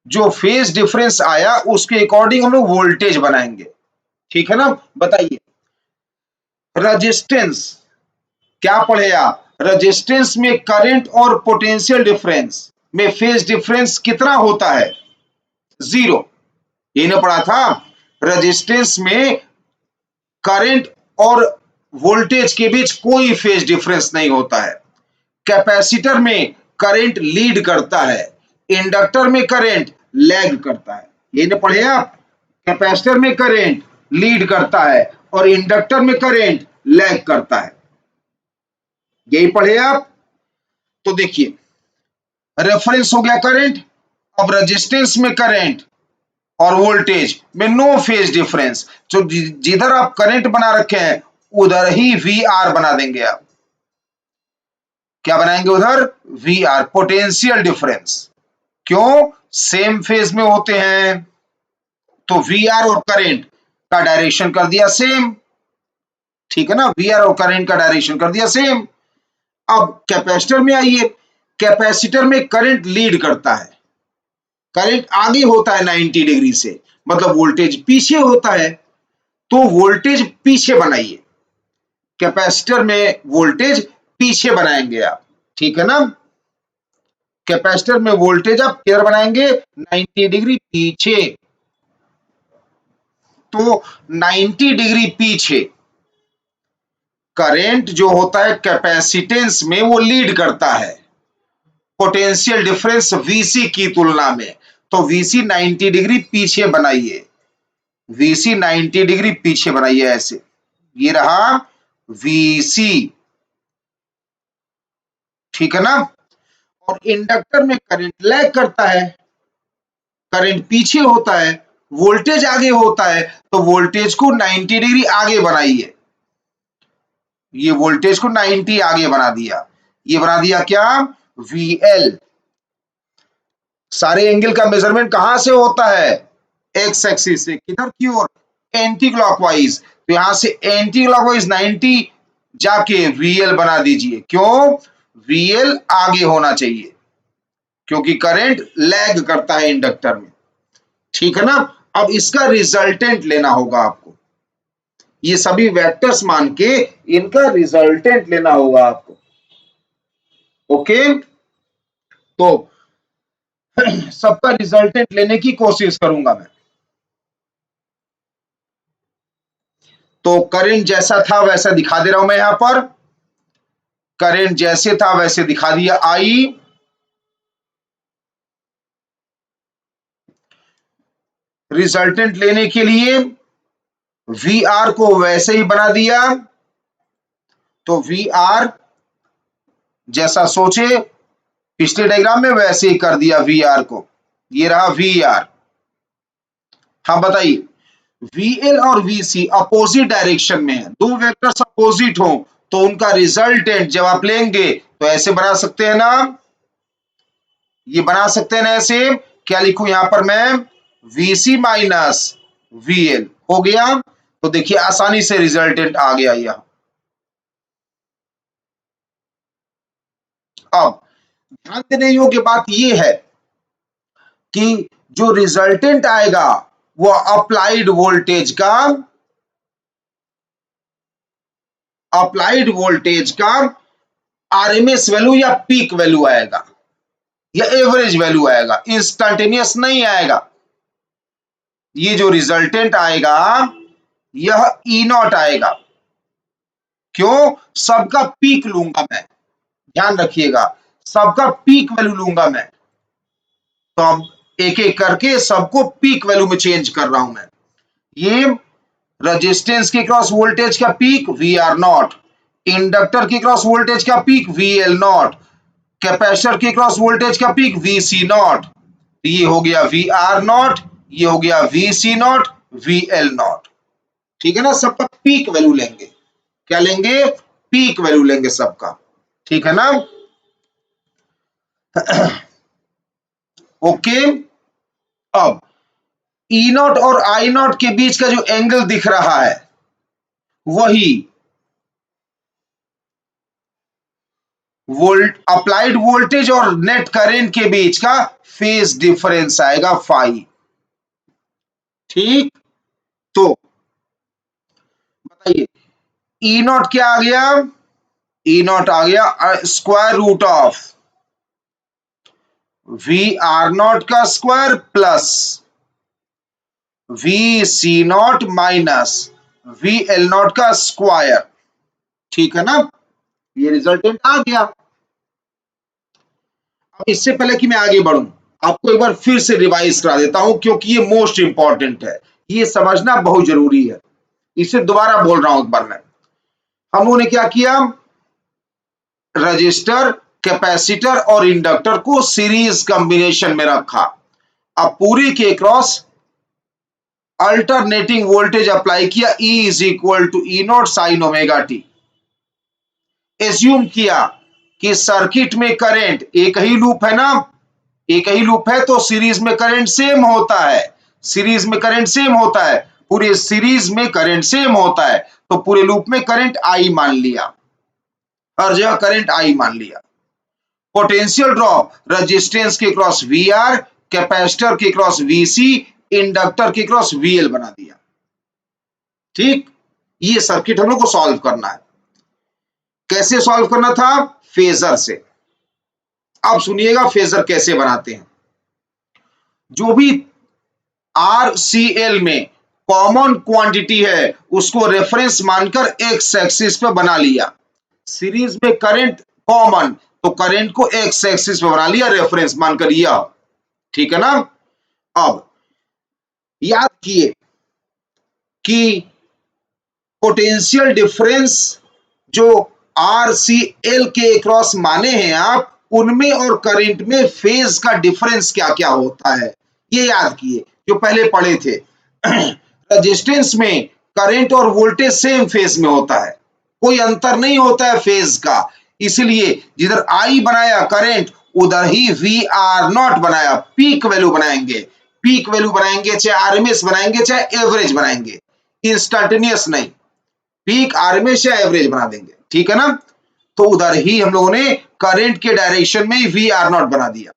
Speaker 1: जो फेज डिफरेंस आया उसके अकॉर्डिंग हम लोग वोल्टेज बनाएंगे। ठीक है ना? बताइए, रेजिस्टेंस क्या पढ़े आप? रेजिस्टेंस में करंट और पोटेंशियल डिफरेंस में फेज डिफरेंस कितना होता है? जीरो। ये ना पढ़ा था? रेजिस्टेंस में करंट और वोल्टेज के बीच कोई फेज डिफरेंस नहीं होता है। कैपेसिटर में करंट लीड करता है, इंडक्टर में करंट लैग करता है। ये ना पढ़े आप? कैपेसिटर में करंट लीड करता है और इंडक्टर में करंट लैग करता है। यही पढ़े आप? तो देखिए, रेफरेंस हो गया करंट। अब रेजिस्टेंस में करंट और वोल्टेज में नो फेज डिफरेंस। जो जिधर आप करंट बना रखे हैं उधर ही वी आर बना देंगे आप। क्या बनाएंगे उधर? V R, potential difference. क्यों? सेम फेज में होते हैं। तो वी आर और करंट का डायरेक्शन कर दिया सेम। ठीक है ना? वी आर और करंट का डायरेक्शन कर दिया सेम। अब कैपेसिटर में आइए। कैपेसिटर में करंट लीड करता है, करंट आगे होता है 90 डिग्री से, मतलब वोल्टेज पीछे होता है। तो वोल्टेज पीछे बनाइए, कैपेसिटर में वोल्टेज पीछे बनाएंगे आप। ठीक है ना? कैपेसिटर में वोल्टेज आप किधर बनाएंगे? 90 डिग्री पीछे। तो 90 डिग्री पीछे करंट जो होता है कैपेसिटेंस में वो लीड करता है पोटेंशियल डिफरेंस वीसी की तुलना में। तो वीसी 90 डिग्री पीछे बनाइए, वीसी 90 डिग्री पीछे बनाइए ऐसे। ये रहा वीसी। ठीक है ना? और इंडक्टर में करंट लैग करता है, करंट पीछे होता है, वोल्टेज आगे होता है। तो वोल्टेज को 90 डिग्री आगे बनाइए। ये वोल्टेज को 90 आगे बना दिया। ये बना दिया क्या? VL। सारे एंगल का मेजरमेंट कहां से होता है? एक्स एक्सिस से। किधर की ओर? Anti clockwise. तो यहां से एंटी क्लॉकवाइज 90 जाके VL बना दीजिए। क्यों? VL आगे होना चाहिए क्योंकि करंट लैग करता है इंडक्टर में। ठीक है ना? अब इसका रिजल्टेंट लेना होगा आपको। ये सभी वेक्टर्स मान के इनका रिजल्टेंट लेना होगा आपको। ओके? तो सबका रिजल्टेंट लेने की कोशिश करूंगा मैं। तो करंट जैसा था वैसा दिखा दे रहा हूं मैं यहां पर। करंट जैसे था वैसे दिखा दिया आई। रिजल्टेंट लेने के लिए वी आर को वैसे ही बना दिया। तो वी आर जैसा सोचे पिछले डायग्राम में वैसे ही कर दिया वी आर को। ये रहा वी आर। हाँ बताइए, VL और VC अपोजिट डायरेक्शन में है। दो वेक्टर्स अपोजिट हो तो उनका रिजल्टेंट जब आप लेंगे तो ऐसे बना सकते हैं ना? ये बना सकते हैं ना ऐसे? क्या लिखूं यहां पर मैं? VC माइनस VL हो गया। तो देखिए आसानी से रिजल्टेंट आ गया यह। अब ध्यान देने योग्य बात यह है कि जो रिजल्टेंट आएगा वो अप्लाइड वोल्टेज का आरएमएस वैल्यू या पीक वैल्यू आएगा या एवरेज वैल्यू आएगा, इंस्टंटेनियस नहीं आएगा। ये जो रिजल्टेंट आएगा यह ई नॉट आएगा। क्यों? सबका पीक लूंगा मैं, ध्यान रखिएगा, सबका पीक वैल्यू लूंगा मैं। तो अब एक एक करके सबको पीक वैल्यू में चेंज कर रहा हूं मैं। ये रेजिस्टेंस के क्रॉस वोल्टेज का peak V R naught, inductor के क्रॉस वोल्टेज का peak V L naught, capacitor के क्रॉस वोल्टेज का पीक वी सी नॉट। ये हो गया वी आर नॉट, ये हो गया V C naught, V L naught. ठीक है ना, सबका पीक वैल्यू लेंगे। क्या लेंगे? पीक वैल्यू लेंगे सबका। ठीक है ना? ओके। अब ई नॉट और आई नॉट के बीच का जो एंगल दिख रहा है वही अप्लाइड वोल्टेज और नेट करंट के बीच का फेज डिफरेंस आएगा फाई। ठीक, तो बताइए ई नॉट क्या आ गया? ई नॉट आ गया square root of V R not का square plus V C not minus V L not का स्क्वायर। ठीक है ना? ये रिजल्टेंट आ गया। अब इससे पहले कि मैं आगे बढ़ूं, आपको एक बार फिर से रिवाइज करा देता हूं क्योंकि ये मोस्ट इंपॉर्टेंट है, ये समझना बहुत जरूरी है। इसे दोबारा बोल रहा हूं एक बार मैं। हम लोगों ने क्या किया? रजिस्टर, कैपेसिटर और इंडक्टर को सीरीज कॉम्बिनेशन में रखा। अब पूरी के क्रॉस अल्टरनेटिंग वोल्टेज अप्लाई किया, E is equal to E not sine omega T. Assume किया कि सर्किट में करंट एक ही लूप है ना, एक ही लूप है तो सीरीज में करंट सेम होता है। सीरीज में करंट सेम होता है, पूरे सीरीज में करंट सेम होता है, तो पूरे लूप में करंट आई मान लिया, हर जगह करंट आई मान लिया। पोटेंशियल ड्रॉप रेजिस्टेंस के क्रॉस वी आर, कैपेसिटर के क्रॉस वी सी, इंडक्टर के क्रॉस वी एल बना दिया। ठीक, ये सर्किट हम लोग को सॉल्व करना है। कैसे सॉल्व करना था? फेजर से। अब सुनिएगा फेजर कैसे बनाते हैं। जो भी आर सी एल में कॉमन क्वांटिटी है उसको रेफरेंस मानकर एक्स एक्सिस पे बना लिया। सीरीज में करंट कॉमन, तो करंट को एक्स एक्सिस पे बना लिया रेफरेंस मानकर यह। ठीक है ना? अब याद किए कि पोटेंशियल डिफरेंस जो आर सी एल के क्रॉस माने हैं आप, उनमें और करंट में फेज का डिफरेंस क्या क्या होता है ये याद किए जो पहले पढ़े थे। रेजिस्टेंस में करंट और वोल्टेज सेम फेज में होता है, कोई अंतर नहीं होता है फेज का। इसलिए जिधर आई बनाया करंट उधर ही वी आर नॉट बनाया, पीक वैल्यू बनाएंगे। पीक वैल्यू बनाएंगे चाहे आरएमएस बनाएंगे चाहे एवरेज बनाएंगे, इंस्टंटेनियस नहीं। पीक आरएमएस या एवरेज बना देंगे। ठीक है ना? तो उधर ही हम लोगों ने करंट के डायरेक्शन में ही वी आर नॉट बना दिया।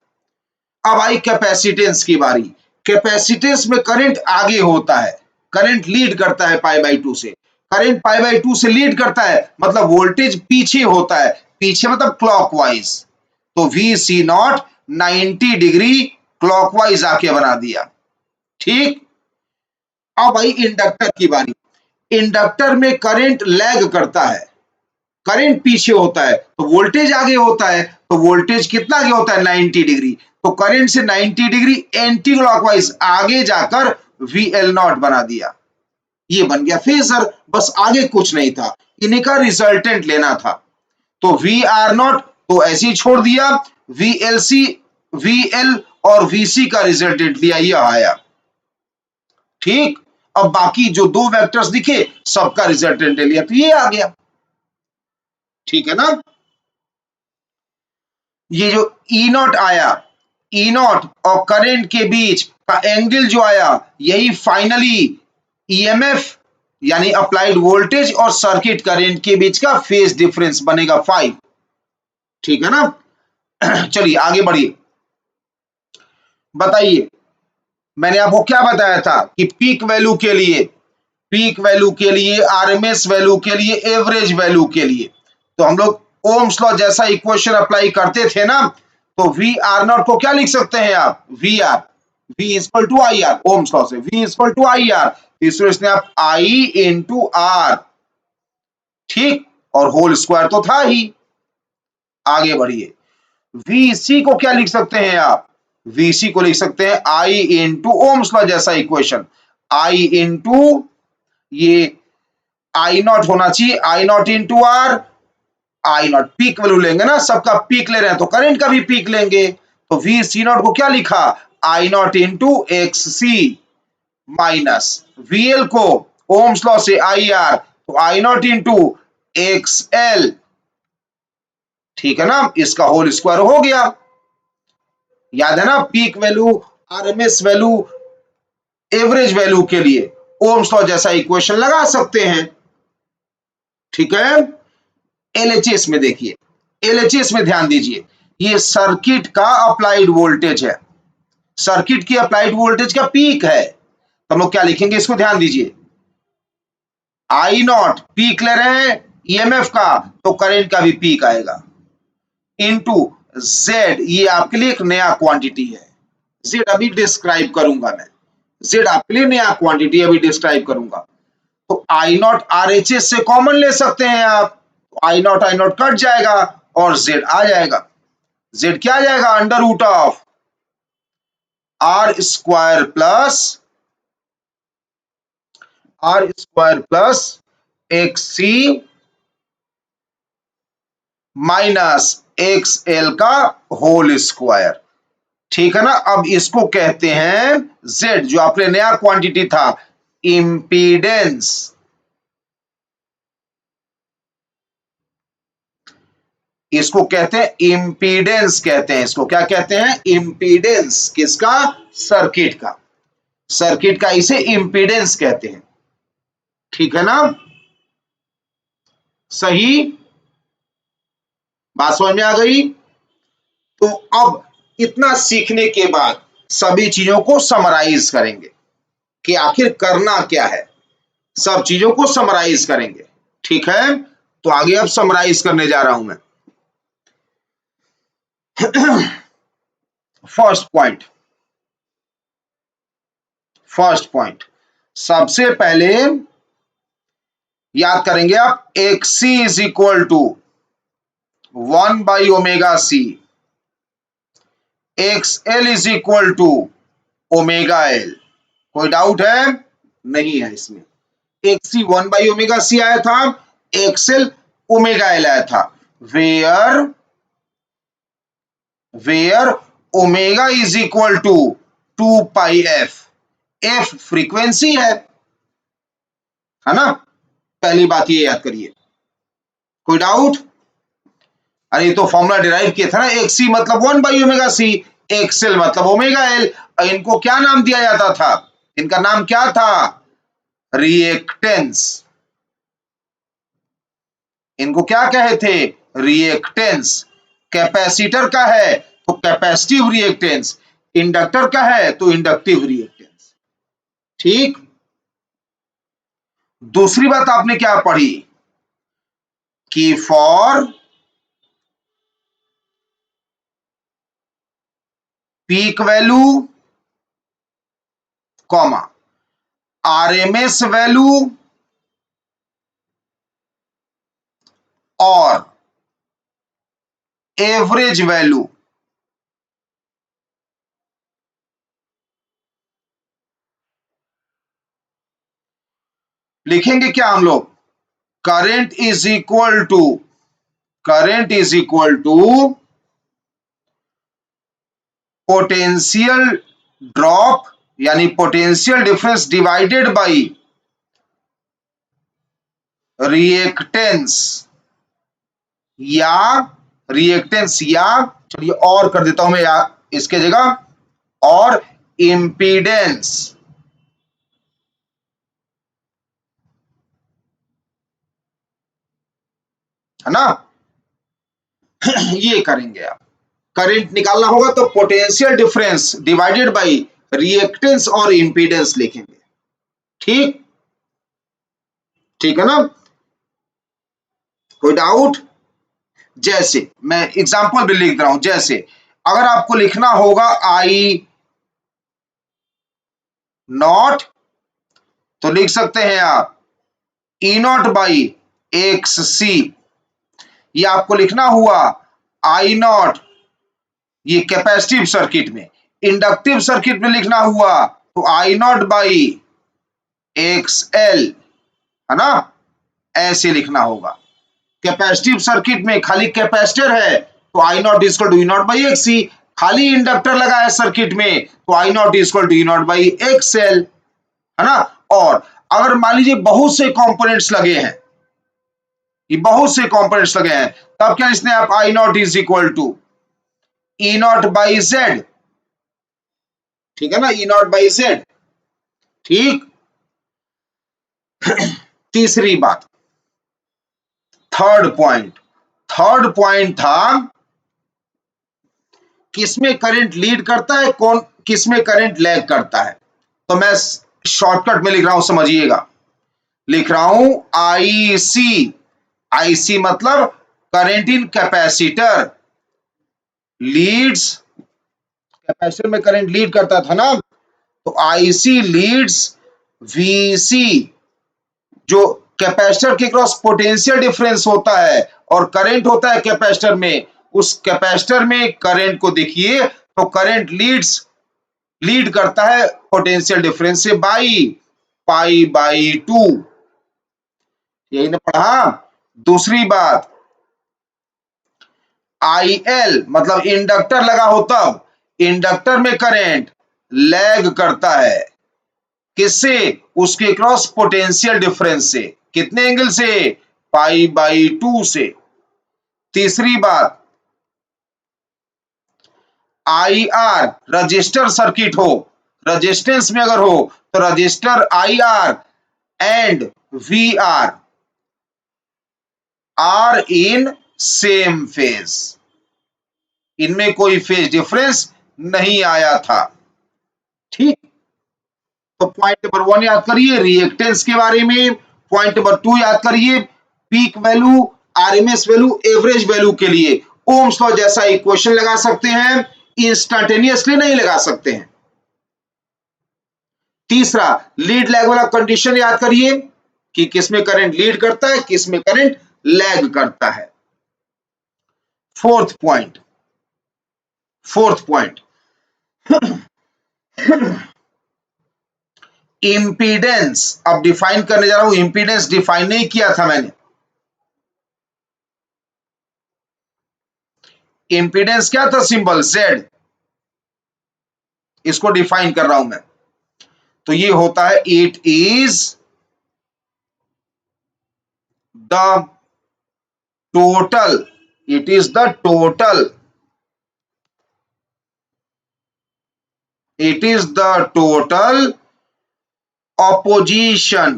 Speaker 1: अब आई कैपेसिटेंस की बारी। कैपेसिटेंस में करंट आगे होता है, करंट लीड करता है पाई बाई टू से। करंट पाई बाई टू से लीड करता है मतलब वोल्टेज पीछे होता है, पीछे मतलब क्लॉकवाइज। तो V C naught 90 degree clockwise आके बना दिया। ठीक, अब आई इंडक्टर की बारी। इंडक्टर में करंट लैग करता है, करंट पीछे होता है तो वोल्टेज आगे होता है, तो वोल्टेज कितना आगे होता है? 90 डिग्री। तो करंट से 90 डिग्री एंटी क्लॉकवाइज आगे जाकर वी एल नॉट बना दिया। ये बन गया फेजर, बस आगे कुछ नहीं था, इन्हीं का रिजल्टेंट लेना था। तो वी आर नॉट तो ऐसे ही छोड़ दिया, V L C, V L और वी सी का रिजल्टेंट लिया, यह आया। ठीक, अब बाकी जो दो वेक्टर्स दिखे सबका रिजल्टेंट ले लिया तो ये आ गया। ठीक है ना? ये जो ई नॉट आया, ई नॉट और करंट के बीच का एंगल जो आया यही फाइनली ईएमएफ यानी अप्लाइड वोल्टेज और सर्किट करंट के बीच का फेज डिफरेंस बनेगा 5। ठीक है ना। चलिए आगे बढ़िए, बताइए मैंने आपको क्या बताया था कि पीक वैल्यू के लिए, आरएमएस वैल्यू के लिए, एवरेज वैल्यू के लिए तो हम लोग ओम्स लॉ जैसा इक्वेशन अप्लाई करते थे ना। तो वी आर नॉट को क्या लिख सकते हैं आप, V R, V equal to I R, Ohm's law से V equal to I R, इसमें आप आई इंटू आर, ठीक, और होल स्क्वायर तो था ही। आगे बढ़िए, वीसी को क्या लिख सकते हैं आप, वीसी को लिख सकते हैं आई इंटू ओम्स लॉ जैसा इक्वेशन, आई इंटू ये आई नॉट होना चाहिए, I not into R, I nought peak value लेंगे ना, सबका पीक ले रहे हैं तो करंट का भी पीक लेंगे। तो वी सी नॉट को क्या लिखा, I not into X C minus VL को ओम्स लॉ से आई आर, तो I not into X L, ठीक है ना, इसका होल स्क्वायर हो गया। याद है ना, peak value, RMS value, average value के लिए ओम्स लॉ जैसा इक्वेशन लगा सकते हैं। ठीक है। एलएचएस में देखिए, एलएचएस में ध्यान दीजिए, ये सर्किट का अप्लाइड वोल्टेज है, सर्किट की अप्लाइड वोल्टेज का पीक है। तो हम लोग क्या लिखेंगे, इसको ध्यान दीजिए, आई नॉट पीक ले रहे हैं ईएमएफ का, तो करंट का भी पीक आएगा, इनटू जेड, ये आपके लिए एक नया क्वांटिटी है, जेड अभी डिस्क्राइब करूंगा मैं, जेड आपके लिए नया क्वांटिटी अभी डिस्क्राइब करूंगा। तो आई नॉट आरएचएस से कॉमन ले सकते हैं आप, आई नॉट कट जाएगा और जेड आ जाएगा, जेड क्या आ जाएगा, under root of R square plus X C minus X L का होल स्क्वायर। ठीक है ना। अब इसको कहते हैं जेड, जो आपने नया क्वांटिटी था, इंपीडेंस। इसको कहते हैं इंपीडेंस, कहते हैं इसको, क्या कहते हैं, इंपीडेंस, किसका, सर्किट का, सर्किट का इसे इंपीडेंस कहते हैं। ठीक है ना, सही बात समझ में आ गई। तो अब इतना सीखने के बाद सभी चीजों को समराइज करेंगे कि आखिर करना क्या है, सब चीजों को समराइज करेंगे। ठीक है, तो आगे अब समराइज करने जा रहा हूं मैं। फर्स्ट पॉइंट सबसे पहले याद करेंगे आप, X C is equal to 1/ओमेगा C, X L is equal to omega L. कोई डाउट है, नहीं है इसमें। एक्स सी 1/ओमेगा सी आया था, एक्सएल ओमेगा एल आया था, where omega is equal to 2πf, F frequency है ना, पहली बात ये याद करिए। कोई डाउट, अरे ये तो फॉर्मूला डिराइव किया था ना, एक्स सी मतलब 1/ओमेगा सी, एक्सएल मतलब ओमेगा एल। इनको क्या नाम दिया जाता था, इनका नाम क्या था, रिएक्टेंस। इनको क्या कहे थे, रिएक्टेंस। कैपेसिटर का है तो कैपेसिटिव रिएक्टेंस, इंडक्टर का है तो इंडक्टिव रिएक्टेंस। ठीक। दूसरी बात आपने क्या पढ़ी कि for peak value comma RMS value और एवरेज वैल्यू लिखेंगे क्या हम लोग, current is equal to potential drop यानी potential difference divided by reactance या चलिए और कर देता हूं मैं इसके जगह, और इम्पीडेंस। है ना। ये करेंगे आप, करंट निकालना होगा तो potential difference divided by reactance और इंपीडेंस लिखेंगे। ठीक, ठीक है ना, कोई डाउट? जैसे मैं एग्जांपल भी लिख रहा हूं, जैसे अगर आपको लिखना होगा आई नॉट, तो लिख सकते हैं आप ई नॉट बाई एक्स सी। ये आपको लिखना हुआ आई नॉट, ये कैपेसिटिव सर्किट में। इंडक्टिव सर्किट में लिखना हुआ तो I nought by X L, है ना, ऐसे लिखना होगा। कैपेसिटिव सर्किट में खाली कैपेसिटर है तो I nought equal to E not by X C, खाली इंडक्टर लगा है सर्किट में तो I nought equal to E not by X L, है ना। और अगर मान लीजिए बहुत से कंपोनेंट्स लगे हैं, ये बहुत से कंपोनेंट्स लगे हैं, तब क्या इसने आप I not is equal to E not by Z, ठीक है ना, ई नॉट बाई जेड। ठीक, तीसरी बात, थर्ड पॉइंट था किसमें करंट लीड करता है, कौन किसमें करंट लैग करता है। तो मैं शॉर्टकट में लिख रहा हूं, समझिएगा, लिख रहा हूं आईसी, आईसी मतलब current in capacitor leads, capacitor में करंट लीड करता था ना, तो आईसी लीड्स वीसी, जो कैपेसिटर के क्रॉस पोटेंशियल डिफरेंस होता है और करंट होता है कैपेसिटर में, उस कैपेसिटर में करंट को देखिए तो करंट लीड करता है पोटेंशियल डिफरेंस से बाई पाई बाई 2, यही ना पढ़ा। दूसरी बात, आई एल मतलब इंडक्टर लगा हो तब इंडक्टर में करंट लैग करता है, किससे, उसके क्रॉस पोटेंशियल डिफरेंस से, कितने एंगल से, पाई बाई 2 से। तीसरी बात, आई आर रजिस्टर सर्किट हो, रजिस्टेंस में अगर हो तो register I R and V R in same phase, इनमें कोई फेज डिफरेंस नहीं आया था। ठीक, तो पॉइंट नंबर 1 याद करिए रिएक्टेंस के बारे में, पॉइंट नंबर 2 याद करिए peak value, RMS value, average value के लिए ओम्स लॉ जैसा इक्वेशन लगा सकते हैं, इंस्टेंटेनियसली नहीं लगा सकते हैं। तीसरा, लीड लैग वाला कंडीशन याद करिए कि किसमें करंट लीड करता है, किसमें करंट लैग करता है। फोर्थ पॉइंट, इंपीडेंस, अब डिफाइन करने जा रहा हूं, इंपीडेंस डिफाइन नहीं किया था मैंने। इंपीडेंस क्या था, सिंबल जेड, इसको डिफाइन कर रहा हूं मैं। तो ये होता है it is the total, it is the total, it is the total opposition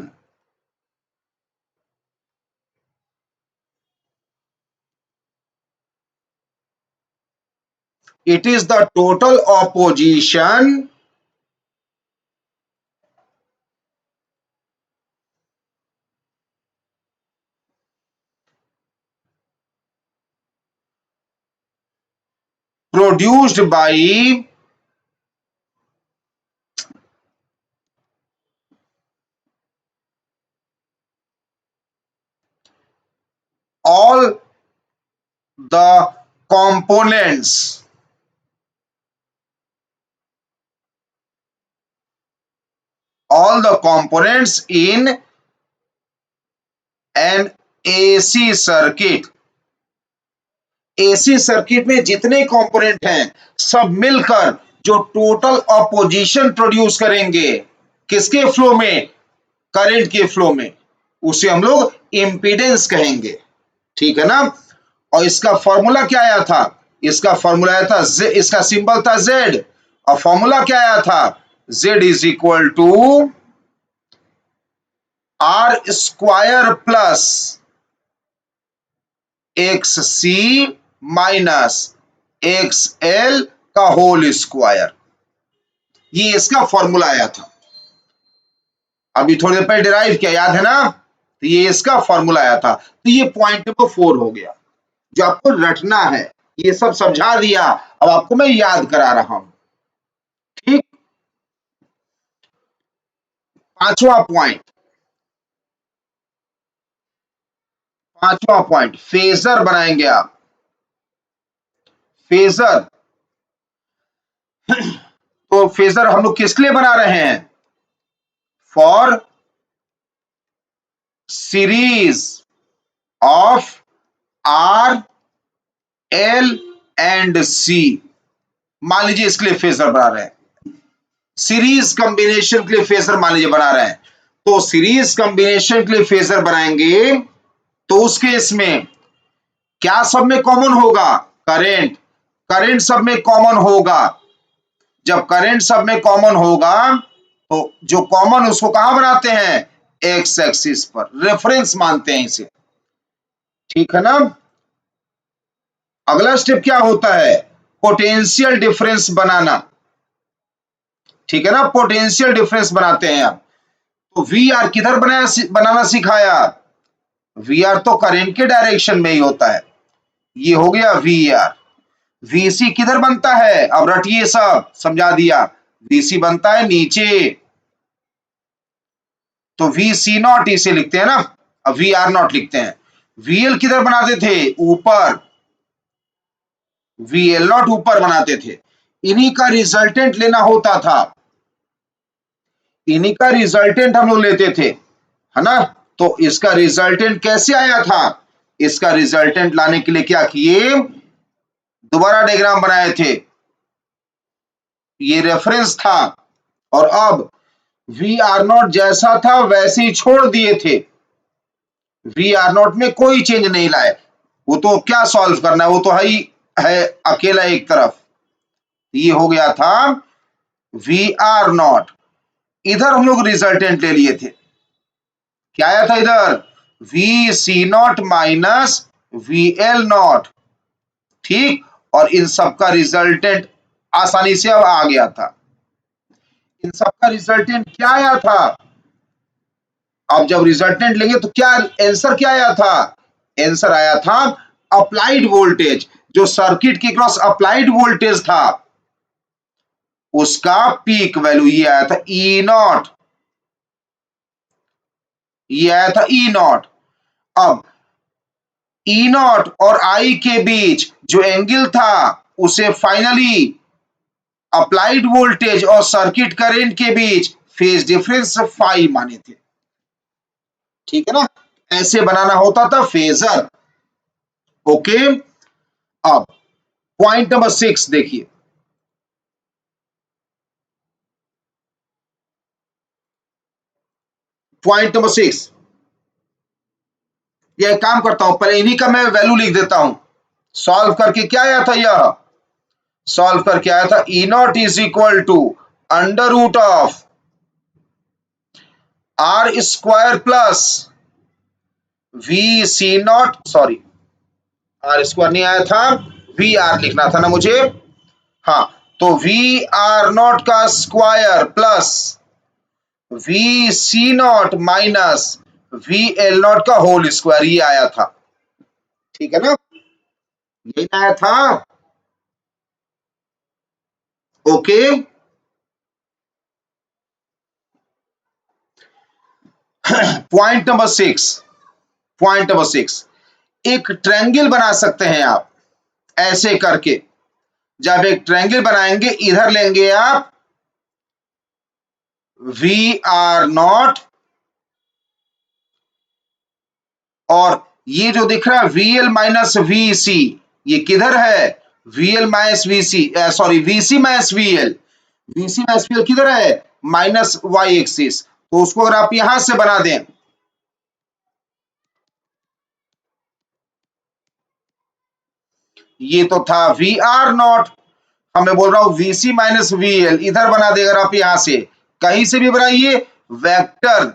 Speaker 1: it is the total opposition produced by all the components in an AC circuit, AC circuit में जितने कंपोनेंट हैं सब मिलकर जो टोटल ऑपोजिशन प्रोड्यूस करेंगे, किसके फ्लो में, करंट के फ्लो में, उसे हम लोग इंपीडेंस कहेंगे। ठीक है ना। और इसका फॉर्मूला क्या आया था, इसका फॉर्मूला आया था इसका सिंबल था जेड, और फॉर्मूला क्या आया था, Z is equal to R square plus X C minus X L का होल स्क्वायर। ये इसका फॉर्मूला आया था, अभी थोड़ी देर पहले डिराइव किया, याद है ना? तो ये इसका फॉर्मूला आया था। तो ये पॉइंट नंबर 4 हो गया जो आपको रटना है। ये सब समझा दिया, अब आपको मैं याद करा रहा हूं। ठीक, पांचवा पॉइंट फेजर बनाएंगे आप। फेजर, तो फेजर हम लोग किसके लिए बना रहे हैं? For series of R L and C. मान लीजिए इसके लिए फेजर बना रहे हैं, सीरीज कॉम्बिनेशन के लिए फेजर मान लीजिए बना रहे हैं। तो सीरीज कॉम्बिनेशन के लिए फेजर बनाएंगे तो उस केस में क्या सब में कॉमन होगा? करंट। करंट सब में कॉमन होगा। जब करंट सब में कॉमन होगा तो जो कॉमन उसको कहां बनाते हैं? एक्स एक्सिस पर, रेफरेंस मानते हैं इसे। ठीक है ना? अगला स्टेप क्या होता है? पोटेंशियल डिफरेंस बनाना। ठीक है ना? पोटेंशियल डिफरेंस बनाते हैं आप। तो वी आर किधर बनाना सिखाया? वी आर तो करंट के डायरेक्शन में ही होता है। ये हो गया वी आर। वीसी किधर बनता है? अब रटिए, सब समझा दिया। वीसी बनता है नीचे, तो वी सी नॉट इसे लिखते हैं ना, अब वी आर नॉट लिखते हैं। वीएल किधर बनाते थे? ऊपर। वीएल नॉट ऊपर बनाते थे। इन्हीं का रिजल्टेंट लेना होता था, इन्हीं का रिजल्टेंट हम लोग लेते थे, है ना? तो इसका रिजल्टेंट कैसे आया था? इसका रिजल्टेंट लाने के लिए क्या किए? दोबारा डायग्राम बनाए थे। ये रेफरेंस था, और अब वी आर नॉट जैसा था वैसे ही छोड़ दिए थे। वी आर नॉट में कोई चेंज नहीं लाए। वो तो क्या सॉल्व करना है, वो तो है अकेला एक तरफ। ये हो गया था वी आर नॉट। इधर हम लोग रिजल्टेंट ले लिए थे, क्या आया था इधर? V C not minus V L naught. ठीक, और इन सबका रिजल्टेंट आसानी से अब आ गया था। इन सबका रिजल्टेंट क्या आया था? अब जब रिजल्टेंट लेंगे तो क्या आंसर क्या आया था? आंसर आया था अप्लाइड वोल्टेज। जो सर्किट के क्रॉस अप्लाइड वोल्टेज था उसका पीक वैल्यू ये आया था ई नॉट। ये आया था ई नॉट। अब ई नॉट और आई के बीच जो एंगल था उसे फाइनली अप्लाइड वोल्टेज और सर्किट करंट के बीच फेज डिफरेंस फाई माने थे। ठीक है ना? ऐसे बनाना होता था फेजर। ओके, अब पॉइंट नंबर 6 देखिए। पॉइंट नंबर 6, यह काम करता हूं, पहले इन्हीं का मैं वैल्यू लिख देता हूं। सॉल्व करके क्या आया था? यह सॉल्व करके आया था E naught is equal to under root of R square plus V C naught, sorry R square नहीं आया था, वी आर लिखना था ना मुझे। हाँ, तो वी आर नॉट का square plus V C not minus V L not का होल स्क्वायर, ये आया था। ठीक है ना? यही आया था। Okay, point number 6। Point number 6, एक ट्रायंगल बना सकते हैं आप ऐसे करके। जब एक ट्रायंगल बनाएंगे, इधर लेंगे आप वी आर नॉट, और ये जो दिख रहा है VL माइनस VC, ये किधर है? VL minus VC, sorry VC minus VL। VC minus VL किधर है? Minus Y axis. तो उसको अगर आप यहां से बना दें, ये तो था VR नॉट, हमें बोल रहा हूं VC माइनस VL, इधर बना दे अगर आप यहां से, कहीं से भी बनाइए, वेक्टर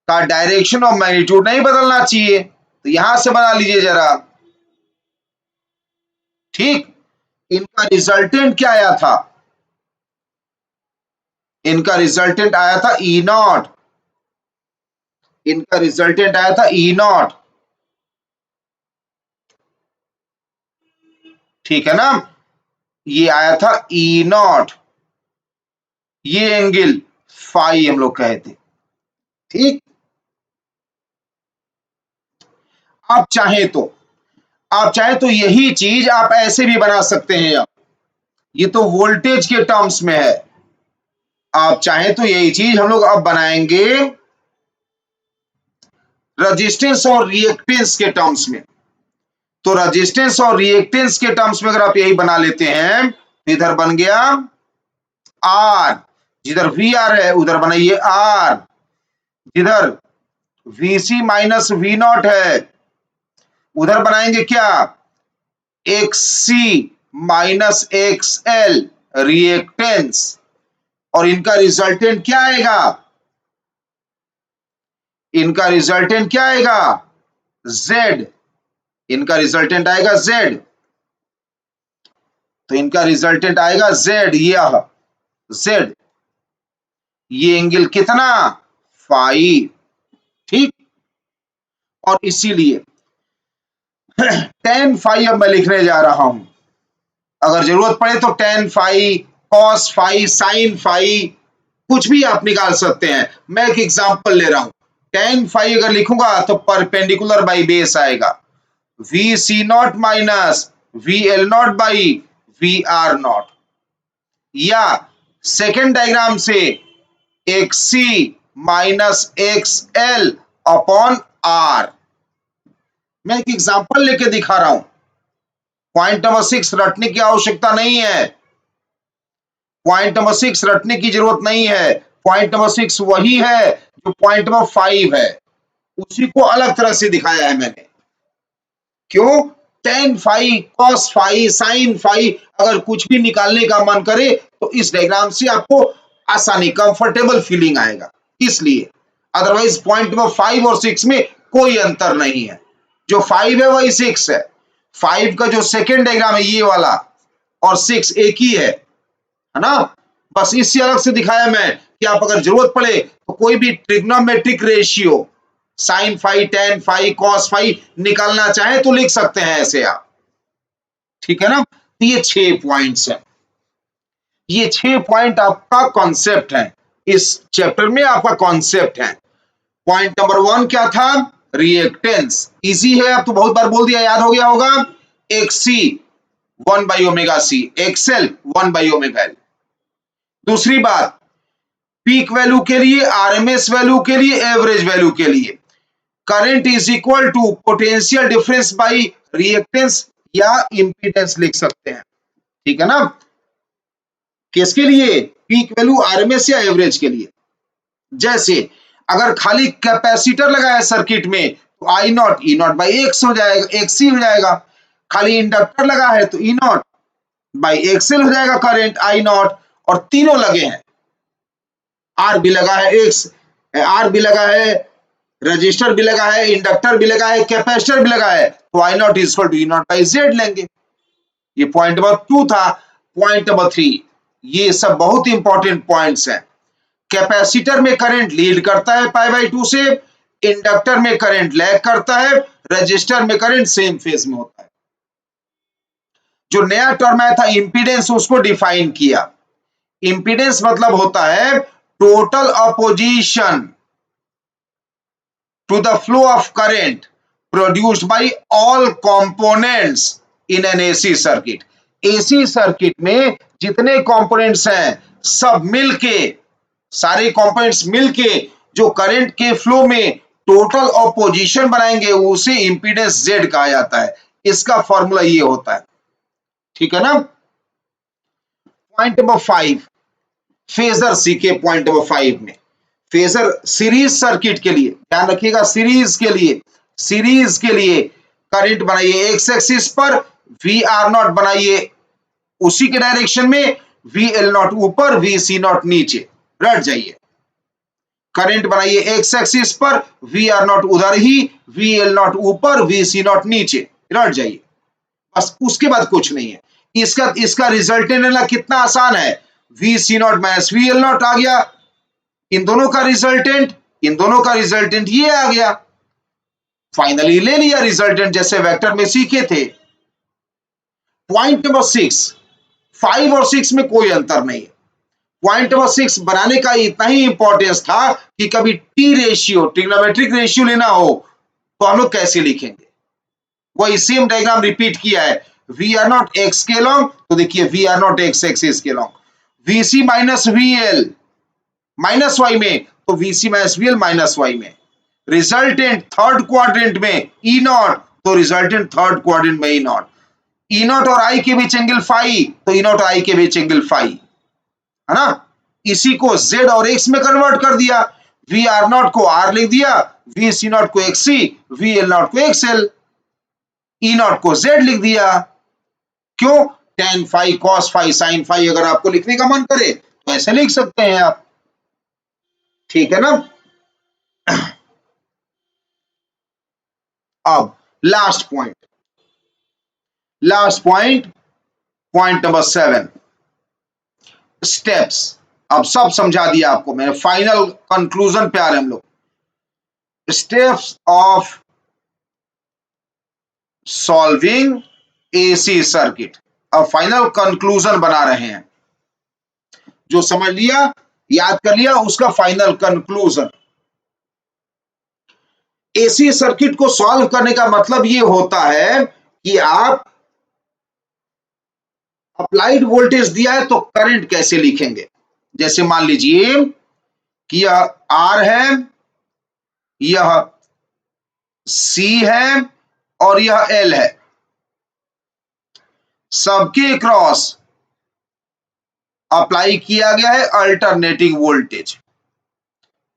Speaker 1: का डायरेक्शन और मैग्नीट्यूड नहीं बदलना चाहिए। तो यहां से बना लीजिए जरा। ठीक, इनका रिजल्टेंट क्या आया था? इनका रिजल्टेंट आया था ई नॉट, इनका रिजल्टेंट आया था ई नॉट, ठीक है ना? ये आया था ई नॉट, ये एंगल फाई हम लोग कहे थे, ठीक। आप चाहें तो यही चीज आप ऐसे भी बना सकते हैं। अब ये तो वोल्टेज के टर्म्स में है, आप चाहें तो यही चीज हम लोग अब बनाएंगे रेजिस्टेंस और रिएक्टेंस के टर्म्स में। तो रेजिस्टेंस और रिएक्टेंस के टर्म्स में अगर आप यही बना लेते हैं तो इधर बन गया आर, जिधर वी आर है उधर बनाइए आर, जिधर वीसी माइनस वी नॉट है उधर बनाएंगे क्या, x C minus X L reactance, और इनका रिजल्टेंट क्या आएगा, इनका रिजल्टेंट क्या आएगा, जेड, इनका रिजल्टेंट आएगा जेड, तो इनका रिजल्टेंट आएगा जेड, यह जेड, ये एंगल कितना, फाई, ठीक। और इसीलिए टेन फाई अब मैं लिखने जा रहा हूं, अगर जरूरत पड़े तो tan phi, cos phi, sine phi, कुछ भी आप निकाल सकते हैं। मैं एक एग्जांपल ले रहा हूं, टेन फाई अगर लिखूंगा तो परपेंडिकुलर बाई बेस आएगा, V C not minus V L naught by V R naught, या सेकेंड डायग्राम से X C minus X L upon R. मैं एक एग्जांपल लेके दिखा रहा हूं, पॉइंट नंबर 6 रटने की आवश्यकता नहीं है, पॉइंट नंबर 6 रटने की जरूरत नहीं है, पॉइंट नंबर 6 वही है जो पॉइंट नंबर 5 है, उसी को अलग तरह से दिखाया है मैंने। क्यों, tan phi, cos phi, sine phi, अगर कुछ भी निकालने का मन करे तो इस डायग्राम से आपको आसानी, कंफर्टेबल फीलिंग आएगा, इसलिए। अदरवाइज पॉइंट नंबर 5 और 6 में कोई अंतर नहीं है, जो 5 है वही 6 है, 5 का जो सेकेंड डायग्राम है ये वाला और 6 एक ही है ना? बस इससे अलग से दिखाया मैं कि आप अगर जरूरत पड़े तो कोई भी trigonometric ratio sine phi, tan phi, cos phi निकालना चाहे तो लिख सकते हैं ऐसे आप, ठीक है ना? तो ये 6 पॉइंट्स हैं, ये 6 पॉइंट आपका कॉन्सेप्ट है, इस चैप्टर में आपका कॉन्सेप्ट है। पॉइंट नंबर 1 क्या था, रिएक्टेंस, इजी है, अब तो बहुत बार बोल दिया, याद हो गया होगा, X C 1 by omega C, X L 1 by omega L. दूसरी बात, पीक वैल्यू के लिए, आरएमएस वैल्यू के लिए, एवरेज वैल्यू के लिए current is equal to potential difference by reactance या इंपीडेंस लिख सकते हैं, ठीक है ना? किसके लिए, पीक वैल्यू, आरएमएस या एवरेज के लिए। जैसे अगर खाली कैपेसिटर लगा है सर्किट में तो I naught E not by X हो जाएगा, एक्स सी हो जाएगा, खाली इंडक्टर लगा है तो ई नॉट बाई एक्सएल हो जाएगा करंट आई नॉट, और तीनों लगे हैं, आर भी लगा है, एक्स आर भी लगा है, रजिस्टर भी लगा है, इंडक्टर भी लगा है, कैपेसिटर भी लगा है, तो I not is equal to E not by Z लेंगे। ये पॉइंट नंबर 2 था। पॉइंट नंबर 3, ये सब बहुत इंपॉर्टेंट पॉइंट्स हैं। कैपेसिटर में करंट लीड करता है पाई बाई 2 से, इंडक्टर में करंट लैग करता है, रजिस्टर में करंट सेम फेज में होता है। जो नया टर्म आया था इंपीडेंस, उसको डिफाइन किया। इंपीडेंस मतलब होता है total opposition to the flow of current produced by all components in an AC circuit. AC circuit में जितने कंपोनेंट्स हैं सब मिलके, सारे कंपोनेंट्स मिलके जो करंट के फ्लो में टोटल ऑपोजिशन बनाएंगे उसे इंपीडेंस जेड कहा जाता है। इसका फॉर्मूला ये होता है, ठीक है ना? पॉइंट नंबर 5, फेजर सीखे। पॉइंट नंबर 5 में फेजर सीरीज सर्किट के लिए ध्यान रखिएगा, सीरीज के लिए करंट बनाइए एक्स एक्सिस पर, वी आर नॉट बनाइए उसी के डायरेक्शन में, वी एल नॉट ऊपर, वी सी नॉट नीचे, रट जाइए। करंट बनाइए एक्स एक्सिस पर, वी आर नॉट उधर ही, वी एल नॉट ऊपर, वी सी नॉट नीचे, रट जाइए। बस उसके बाद कुछ नहीं है। इसका रिजल्टेंट लेना कितना आसान है, V C not minus V L naught आ गया, इन दोनों का रिजल्टेंट ये आ गया, फाइनली ले लिया रिजल्टेंट जैसे वेक्टर में सीखे थे। पॉइंट नंबर 6, 5 और 6 में कोई अंतर नहीं है। पॉइंट नंबर 6 बनाने का इतना ही इंपॉर्टेंस था कि कभी टी रेशियो, ट्रिग्नोमेट्रिक रेशियो लेना हो तो हम लोग कैसे लिखेंगे, वही सेम डायग्राम रिपीट किया है। वी आर नॉट एक्स के लॉन्ग, तो देखिए V R naught X axis के along, V C minus V L minus Y में, तो V C minus V L minus Y में। रिजल्टेंट थर्ड क्वाड्रेंट में ई नॉट, तो रिजल्टेंट थर्ड क्वाड्रेंट में ई नॉट। ई नॉट और आई के बीच एंगल फाई, तो ई नॉट और आई के बीच एंगल फाई, है ना। इसी को z और x में कन्वर्ट कर दिया, वी आर नॉट को r लिख दिया, वी सी नॉट को xc, वी एल नॉट को xl, ई नॉट को z लिख दिया। क्यों, tan phi cos phi sin phi अगर आपको लिखने का मन करे तो ऐसे लिख सकते हैं आप, ठीक है ना। अब last point point number 7, steps. अब सब समझा दिया आपको मैंने, फाइनल कंक्लूजन पे आ रहे हम लोग। Steps of solving AC circuit, अब फाइनल कंक्लूजन बना रहे हैं। जो समझ लिया, याद कर लिया, उसका फाइनल कंक्लूजन। एसी सर्किट को सॉल्व करने का मतलब ये होता है कि आप अप्लाइड वोल्टेज दिया है तो करंट कैसे लिखेंगे। जैसे मान लीजिए कि यह आर है, यह सी है और यह एल है, सबके क्रॉस अप्लाई किया गया है अल्टरनेटिंग वोल्टेज।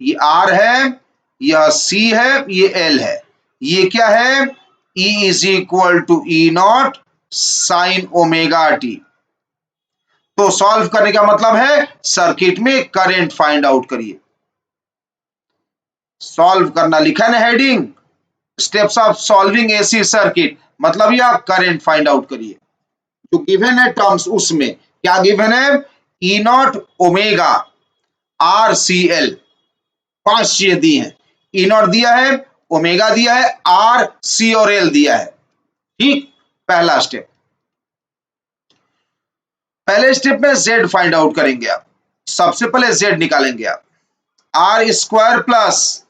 Speaker 1: ये आर है, यह सी है, ये एल है, ये क्या है, E is equal to E not sine omega T. तो सॉल्व करने का मतलब है सर्किट में करंट फाइंड आउट करिए। सॉल्व करना लिखा है ना heading, steps of solving AC circuit, मतलब यह करंट फाइंड आउट करिए। जो गिवन है टर्म्स, उसमें क्या गिवन है, E naught omega R C L, 5 चीजें दी हैं। ई नॉट दिया है, ओमेगा दिया है, आर सी और एल दिया है, ठीक। पहला स्टेप, पहले स्टेप में z फाइंड आउट करेंगे आप। सबसे पहले z निकालेंगे आप, R square plus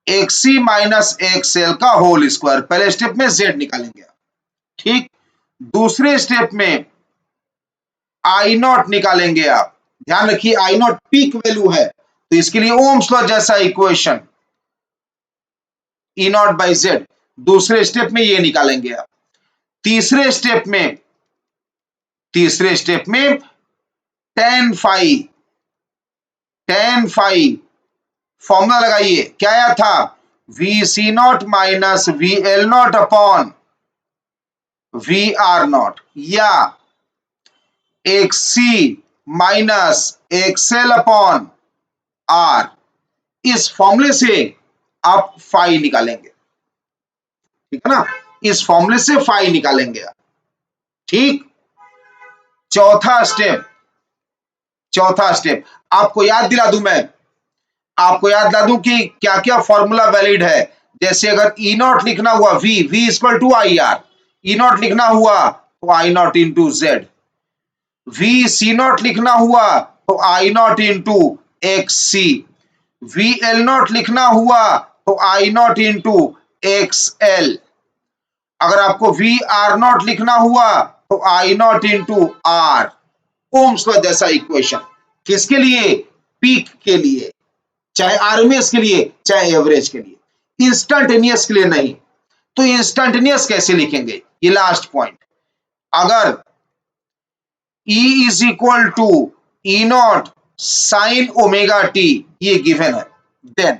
Speaker 1: X C minus X L का होल स्क्वायर, पहले स्टेप में z निकालेंगे आप, ठीक। दूसरे स्टेप में आई नॉट निकालेंगे आप। ध्यान रखिए आई नॉट पीक वैल्यू है, तो इसके लिए ओम्स लॉ जैसा equation, E not by Z. दूसरे स्टेप में ये निकालेंगे आप। तीसरे स्टेप में टेन फाई फॉर्मूला लगाइए, क्या आया था, V C not minus V L naught upon V R naught, या X C minus XL upon R. इस फॉर्मूले से आप फाई निकालेंगे, ठीक है ना, इस फॉर्मूले से फाई निकालेंगे आप, ठीक। चौथा स्टेप आपको याद दिला दूं, मैं आपको याद दिला दूं कि क्या क्या फॉर्मूला वैलिड है। जैसे अगर ई नॉट लिखना हुआ V equal to I R, E naught लिखना हुआ तो I not into Z, V C naught लिखना हुआ तो I not into X C, V L naught लिखना हुआ तो I not into X L. अगर आपको वी आर नॉट लिखना हुआ तो I not into R. Ohm's law जैसा इक्वेशन, किसके लिए, पीक के लिए, चाहे आरएमएस के लिए चाहे एवरेज के लिए, इंस्टेंटेनियस के लिए नहीं। तो इंस्टेंटेनियस कैसे लिखेंगे, ये लास्ट पॉइंट। अगर E is equal to E not sine omega T, ये गिवन है, देन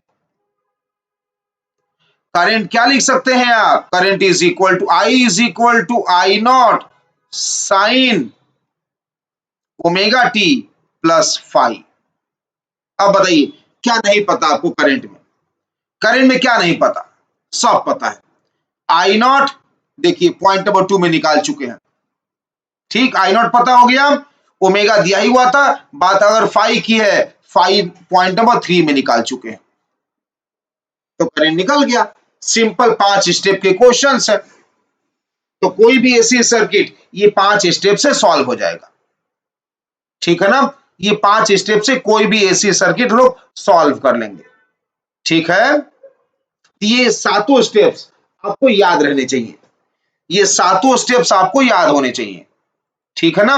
Speaker 1: करंट क्या लिख सकते हैं आप, current is equal to I not sine omega T plus phi. अब बताइए क्या नहीं पता आपको करंट में क्या नहीं पता, सब पता है। आई नॉट देखिए पॉइंट नंबर 2 में निकाल चुके हैं। ठीक, आई नॉट पता हो गया, ओमेगा दिया ही हुआ था, बात अगर फाई की है, फाई पॉइंट नंबर 3 में निकाल चुके हैं, तो करंट निकल गया। सिंपल 5 स्टेप के क्वेश्चंस है, तो कोई भी एसी सर्किट ये 5 स्टेप से सॉल्व हो जाएगा। ठीक है ना, ये 5 स्टेप से कोई भी एसी सर्किट लोग सॉल्व कर लेंगे। ठीक है, ये सातों स्टेप्स आपको याद रहने चाहिए, ये सातों स्टेप्स आपको याद होने चाहिए। ठीक है ना।